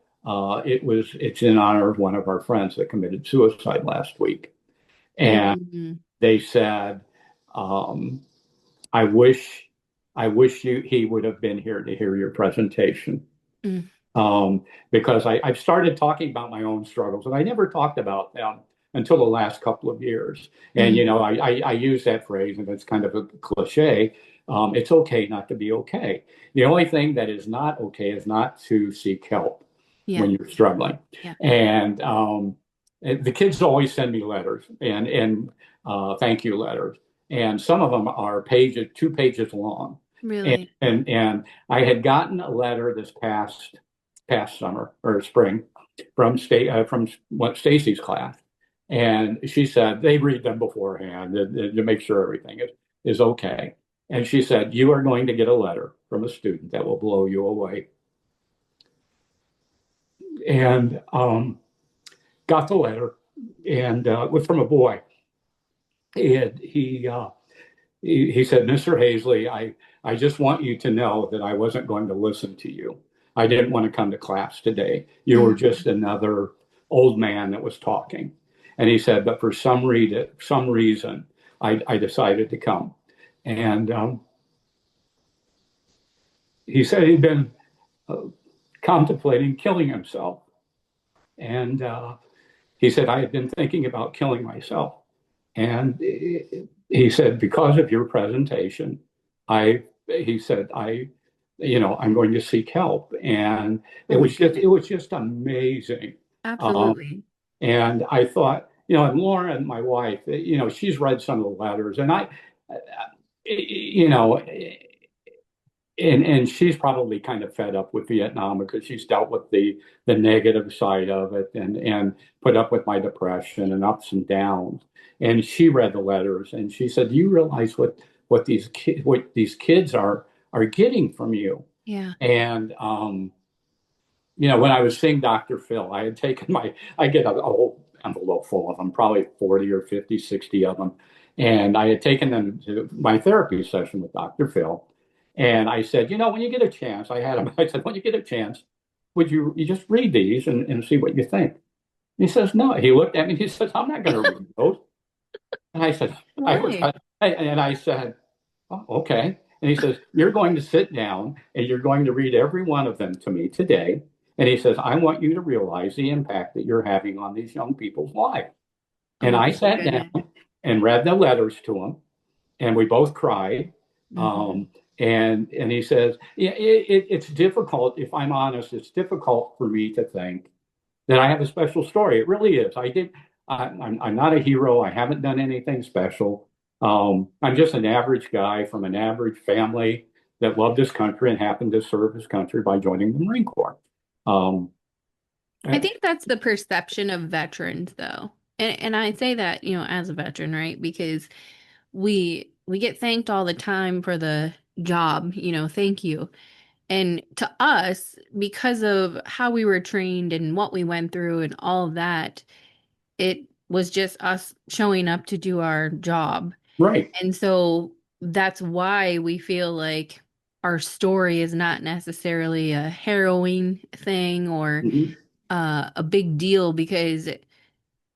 it's in honor of one of our friends that committed suicide last week. And Mm-hmm. they said, um, I wish, he would have been here to hear your presentation. Because I've started talking about my own struggles, and I never talked about them until the last couple of years. And Mm-hmm. I use that phrase, and it's kind of a cliche. It's okay not to be okay. The only thing that is not okay is not to seek help Yeah. when you're struggling. Yeah. And the kids always send me letters and thank you letters, and some of them are 2 pages long. And Really. and I had gotten a letter this past summer or spring from what Stacy's class, and she said they read them beforehand to make sure everything is okay. And she said, you are going to get a letter from a student that will blow you away. And got the letter, and it was from a boy. And he said, Mr. Haisly, I just want you to know that I wasn't going to listen to you. I didn't want to come to class today. You were Mm-hmm. just another old man that was talking. And he said, but for some reason, I decided to come. And he said he'd been uh, contemplating killing himself. And he said, I had been thinking about killing myself. And he said, because of your presentation, he said, I'm going to seek help. And Oh my it goodness. was just amazing. Um, Absolutely. and I thought, and Lauren, my wife, she's read some of the letters, and you know, and she's probably kind of fed up with Vietnam because she's dealt with the negative side of it and put up with my depression and ups and downs. And she read the letters and she said, "Do you realize what these kids are getting from you?" Yeah. And when I was seeing Dr. Phil, I get a whole envelope full of them, probably 40 or 50, 60 of them. And I had taken them to my therapy session with Dr. Phil. And I said, when you get a chance, I said, when you get a chance, would you just read these and see what you think? And he says, no. He looked at me and he says, I'm not going to read those. And I said, Why? I said, oh, okay. And he says, you're going to sit down and you're going to read every one of them to me today. And he says, I want you to realize the impact that you're having on these young people's lives. And Oh I my sat down goodness. and read the letters to him, and we both cried. Hmm. Um, and he says, yeah, it's difficult. If I'm honest, it's difficult for me to think that I have a special story. It really is. I'm not a hero. I haven't done anything special. I'm just an average guy from an average family that loved his country and happened to serve his country by joining the Marine Corps. Um, I I- think that's the perception of veterans, though. And I say that, as a veteran, right? Because we get thanked all the time for the job, thank you. And to us, because of how we were trained and what we went through and all of that, it was just us showing up to do our job. right. And so that's why we feel like our story is not necessarily a harrowing thing or Mhm. a big deal because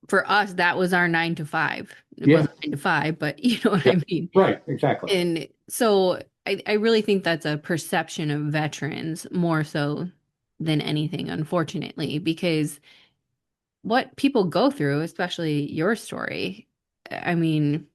for us, that was our 9 to 5. It Yeah. wasn't 9 to 5, but you know what Yeah. I mean? Right. Exactly. And so I really think that's a perception of veterans more so than anything, unfortunately, because what people go through, especially your story, I mean,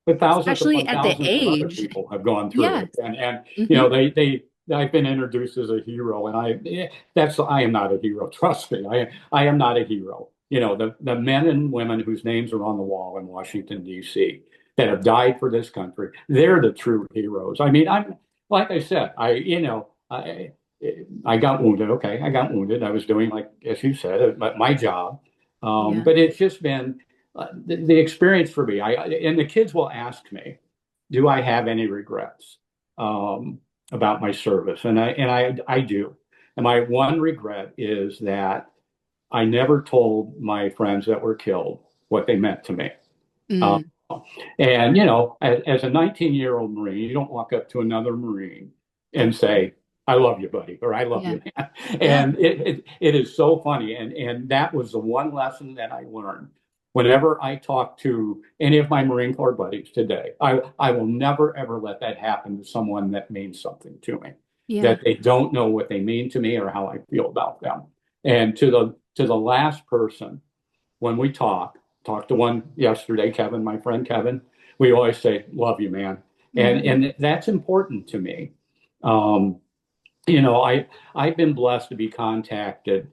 But thousands especially upon at the thousands of other age, people have gone through yes. it, and Hmm. I've been introduced as a hero, and I am not a hero. Trust me, I am not a hero. The men and women whose names are on the wall in Washington D.C. that have died for this country, they're the true heroes. I mean, I'm like I said, I got wounded. Okay, I got wounded. I was doing, like as you said, my job, Yeah. but it's just been the experience for me. And the kids will ask me, do I have any regrets um, about my service? And I do. And my one regret is that I never told my friends that were killed what they meant to me. Uh, Mm, and as a 19-year-old Marine, you don't walk up to another Marine and say, "I love you, buddy," or "I love yeah. you, man." Yeah. And it is so funny. And that was the one lesson that I learned. Whenever I talk to any of my Marine Corps buddies today, I will never ever let that happen to someone that means something to me, Yeah. that they don't know what they mean to me or how I feel about them. And to the last person, when we talked to one yesterday, Kevin, my friend Kevin, we always say, "Love you, man." And Hmm. and that's important to me. Um, I've been blessed to be contacted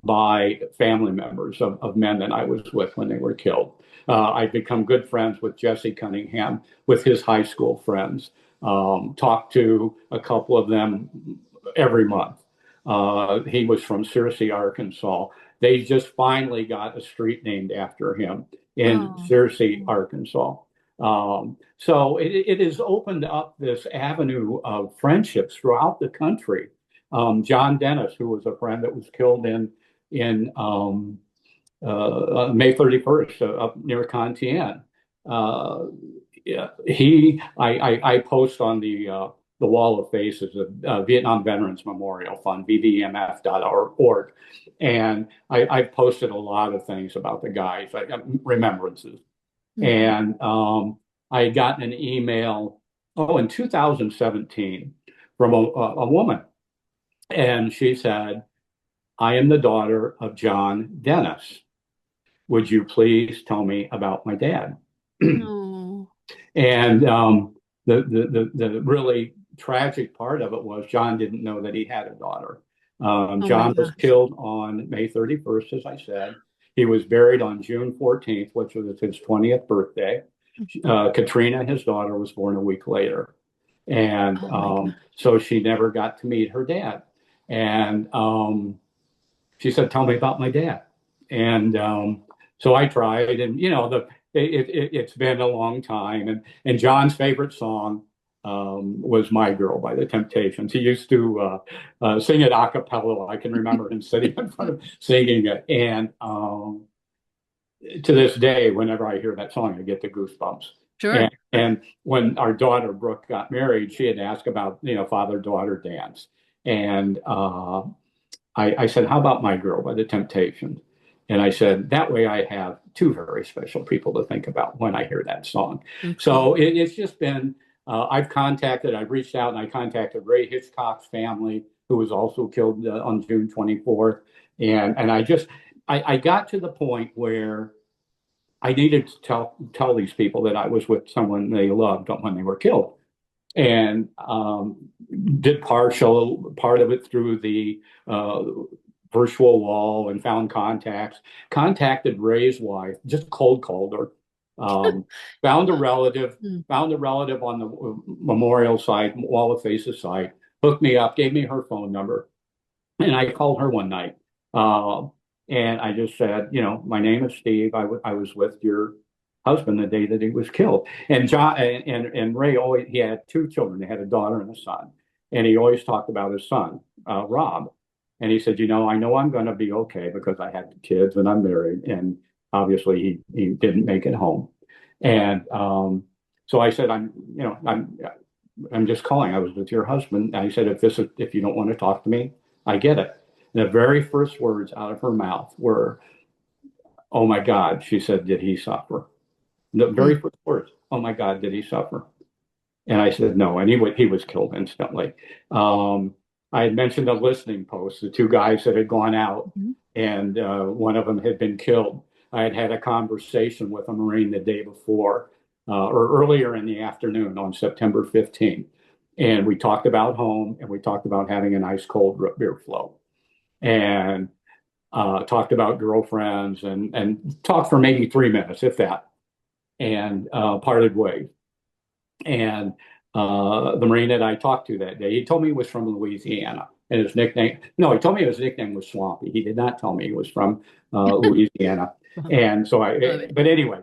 by family members of men that I was with when they were killed. I've become good friends with Jesse Cunningham, with his high school friends. Talked to a couple of them every month. He was from Searcy, Arkansas. They just finally got a street named after him in Oh. Searcy, Arkansas. So it has opened up this avenue of friendships throughout the country. John Dennis, who was a friend that was killed in May 31st up near Contian. Uh, yeah, I post on the wall of faces of Vietnam Veterans Memorial Fund, vvmf.org, and I've posted a lot of things about the guys, remembrances. Hmm. And I had gotten an email, in 2017 from a woman. And she said, "I am the daughter of John Dennis. Would you please tell me about my dad?" Oh. And the really tragic part of it was John didn't know that he had a daughter. Oh my John was gosh. killed on May 31st, as I said. He was buried on June 14th, which was his 20th birthday. Katrina, his daughter, was born a week later. And Oh my God. so she never got to meet her dad. And she said, "Tell me about my dad." And so I tried, and it's been a long time. And John's favorite song was "My Girl" by the Temptations. He used to sing it a cappella. I can remember him sitting in front of singing it. And to this day, whenever I hear that song, I get the goosebumps. Sure. And when our daughter Brooke got married, she had asked about father-daughter dance, and I said, "How about My Girl by the Temptations?" And I said, that way I have two very special people to think about when I hear that song. Okay. So it's just been, I've reached out and I contacted Ray Hitchcock's family, who was also killed on June 24th. And I got to the point where I needed to tell these people that I was with someone they loved when they were killed. and did part of it through the virtual wall and found contacts. Contacted Ray's wife, just cold called her. Um, found a relative, Mm. found a relative on the memorial site, Wall of Faces site, hooked me up, gave me her phone number, and I called her one night. Uh, and I just said, my name is Steve. I was with your husband the day that he was killed. And John and Ray always he had two children. They had a daughter and a son, and he always talked about his son, Rob. And he said, I know I'm going to be okay because I had kids and I'm married. And obviously he didn't make it home. And so I said, I'm just calling. I was with your husband. And I said, if you don't want to talk to me, I get it. And the very first words out of her mouth were, "Oh my God," she said, "did he suffer?" The very Mm. first words, "Oh my God, did he suffer?" And I said, "No," and he was killed instantly. Um, I had mentioned a listening post, the two guys that had gone out, Mhm. and one of them had been killed. I had had a conversation with a Marine the day before, or earlier in the afternoon on September 15th. And we talked about home and we talked about having an ice cold root beer float and talked about girlfriends and talked for maybe 3 minutes, if that, and parted ways. And the Marine that I talked to that day, he told me he was from Louisiana. And his nickname, no, he told me his nickname was Swampy. He did not tell me he was from Louisiana. And so Love it. but anyway,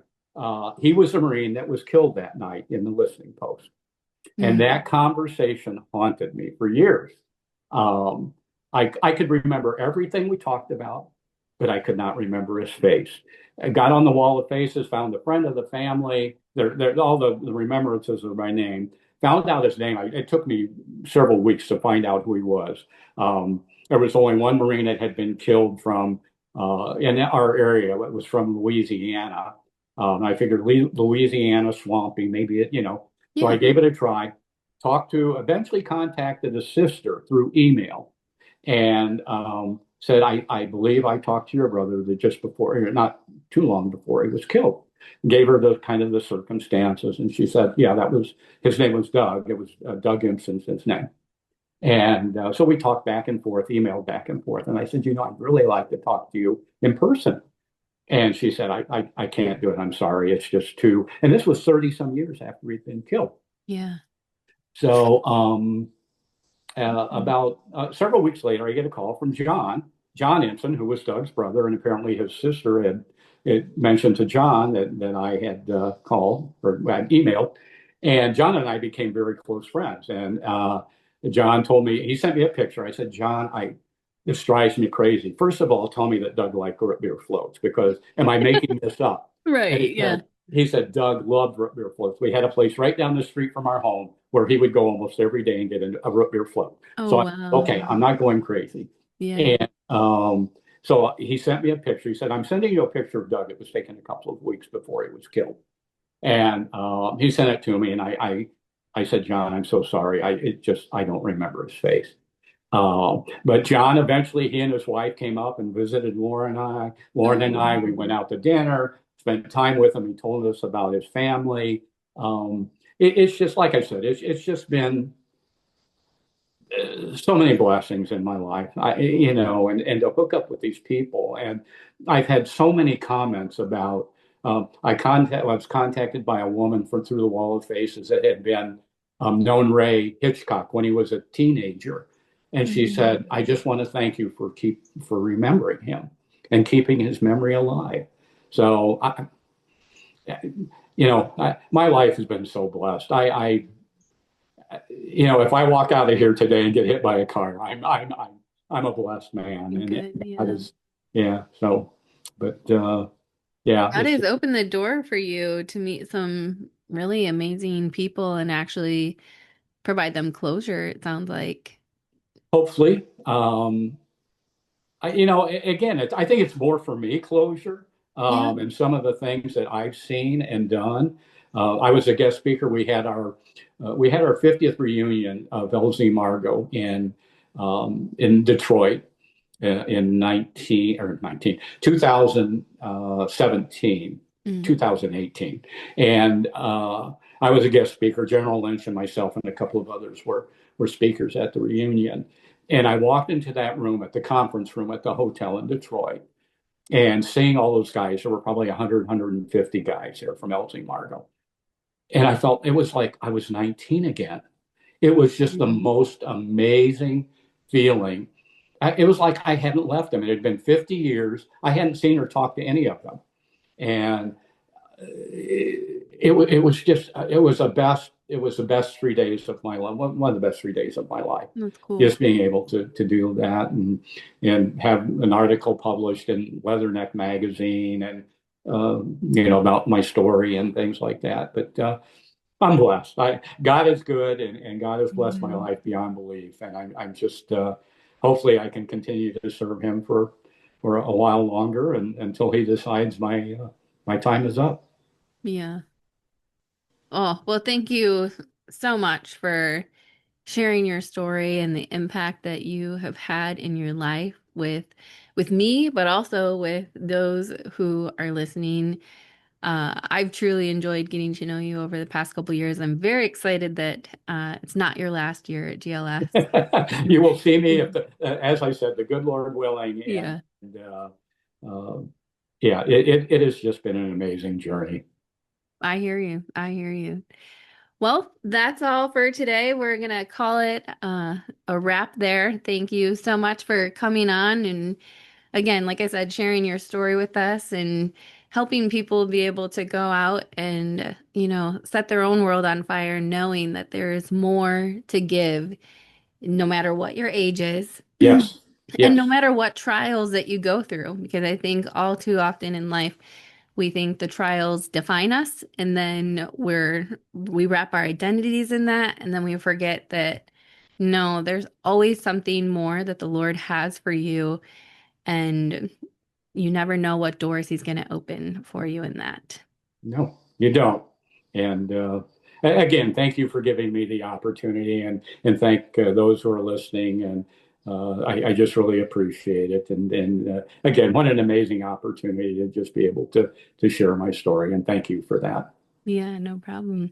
he was a Marine that was killed that night in the listening post. And Mm. that conversation haunted me for years. Um, I could remember everything we talked about, but I could not remember his face. I got on the wall of faces, found a friend of the family. All the remembrances of my name. Found out his name. It took me several weeks to find out who he was. There was only one Marine that had been killed from in our area. It was from Louisiana. I figured Louisiana, swampy, maybe So I Yeah. gave it a try. Eventually contacted his sister through email and said, I believe I talked to your brother just before, not too long before he was killed. Gave her the kind of the circumstances, and she said, yeah, his name was Doug. It was Doug Impson's his name. And so we talked back and forth, emailed back and forth. And I said, I'd really like to talk to you in person. And she said, I can't do it. I'm sorry. It's just too, and this was 30 some years after he'd been killed. Yeah. So Mm. about several weeks later, I get a call from John Ensign, who was Doug's brother, and apparently his sister had mentioned to John that I had called or had emailed, and John and I became very close friends. And John told me he sent me a picture. I said, John, this drives me crazy. First of all, tell me that Doug liked root beer floats because am I making this up? And Right. Yeah. he said Doug loved root beer floats. We had a place right down the street from our home where he would go almost every day and get a root beer float. Oh, So wow. okay, I'm not going crazy. Yeah. And so he sent me a picture. He said, I'm sending you a picture of Doug. It was taken a couple of weeks before he was killed. And he sent it to me, and I said, John, I'm so sorry. I don't remember his face. But John eventually, he and his wife came up and visited Laura and I. Lauren and I, we went out to dinner, spent time with him. He told us about his family. It's just like I said, it's just been so many blessings in my life. And to hook up with these people. And I've had so many comments about. I was contacted by a woman through the Wall of Faces that had been known Ray Hitchcock when he was a teenager, and she Mhm. said, "I just want to thank you for remembering him and keeping his memory alive." So, my life has been so blessed. If I walk out of here today and get hit by a car, I'm a blessed man, and Good. that Yeah. is, yeah. So, but yeah, God has opened the door for you to meet some really amazing people and actually provide them closure, it sounds like. hopefully, again, I think it's more for me closure, Yeah. and some of the things that I've seen and done. I was a guest speaker. We had our 50th reunion of LZ Margot in Detroit in 2017, Mm. 2018, and I was a guest speaker. General Lynch and myself and a couple of others were speakers at the reunion. And I walked into that room at the conference room at the hotel in Detroit and seeing all those guys. There were probably 100, 150 guys there from Elsie Margo. And I felt it was like I was 19 again. It was just the Mhm. most amazing feeling. It was like I hadn't left them. It had been 50 years. I hadn't seen or talked to any of them. And it was just it was the best 3 days of my life, one of the best 3 days of my life, That's cool. just being able to do that and have an article published in Leatherneck magazine and about my story and things like that. But I'm blessed. God is good, and God has blessed my Mhm. life beyond belief, and I'm just hopefully I can continue to serve Him for a while longer and until He decides my time is up. Yeah. Oh, well, thank you so much for sharing your story and the impact that you have had in your life with me, but also with those who are listening. I've truly enjoyed getting to know you over the past couple years. I'm very excited that it's not your last year at GLS. You will see me if as I said, the good Lord willing, Yeah, and uh, yeah, it has just been an amazing journey. I hear you. I hear you. Well, that's all for today. We're gonna call it a wrap there. Thank you so much for coming on and again, like I said, sharing your story with us and helping people be able to go out and, set their own world on fire, knowing that there is more to give, no matter what your age is, Yes, and no yes, matter what trials that you go through. Because I think all too often in life, we think the trials define us, and then we wrap our identities in that, and then we forget that no, there's always something more that the Lord has for you. And you never know what doors he's going to open for you in that. no, you don't. And again, thank you for giving me the opportunity, and thank those who are listening. And I just really appreciate it. And again, what an amazing opportunity to just be able to share my story. And thank you for that. Yeah, no problem.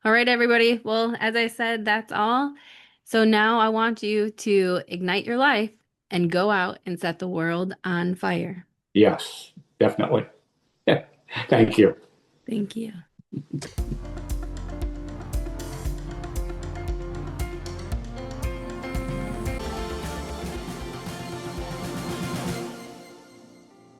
All right, everybody. Well, as I said, that's all. So now I want you to ignite your life and go out and set the world on fire. Yes, definitely. Thank you. Thank you.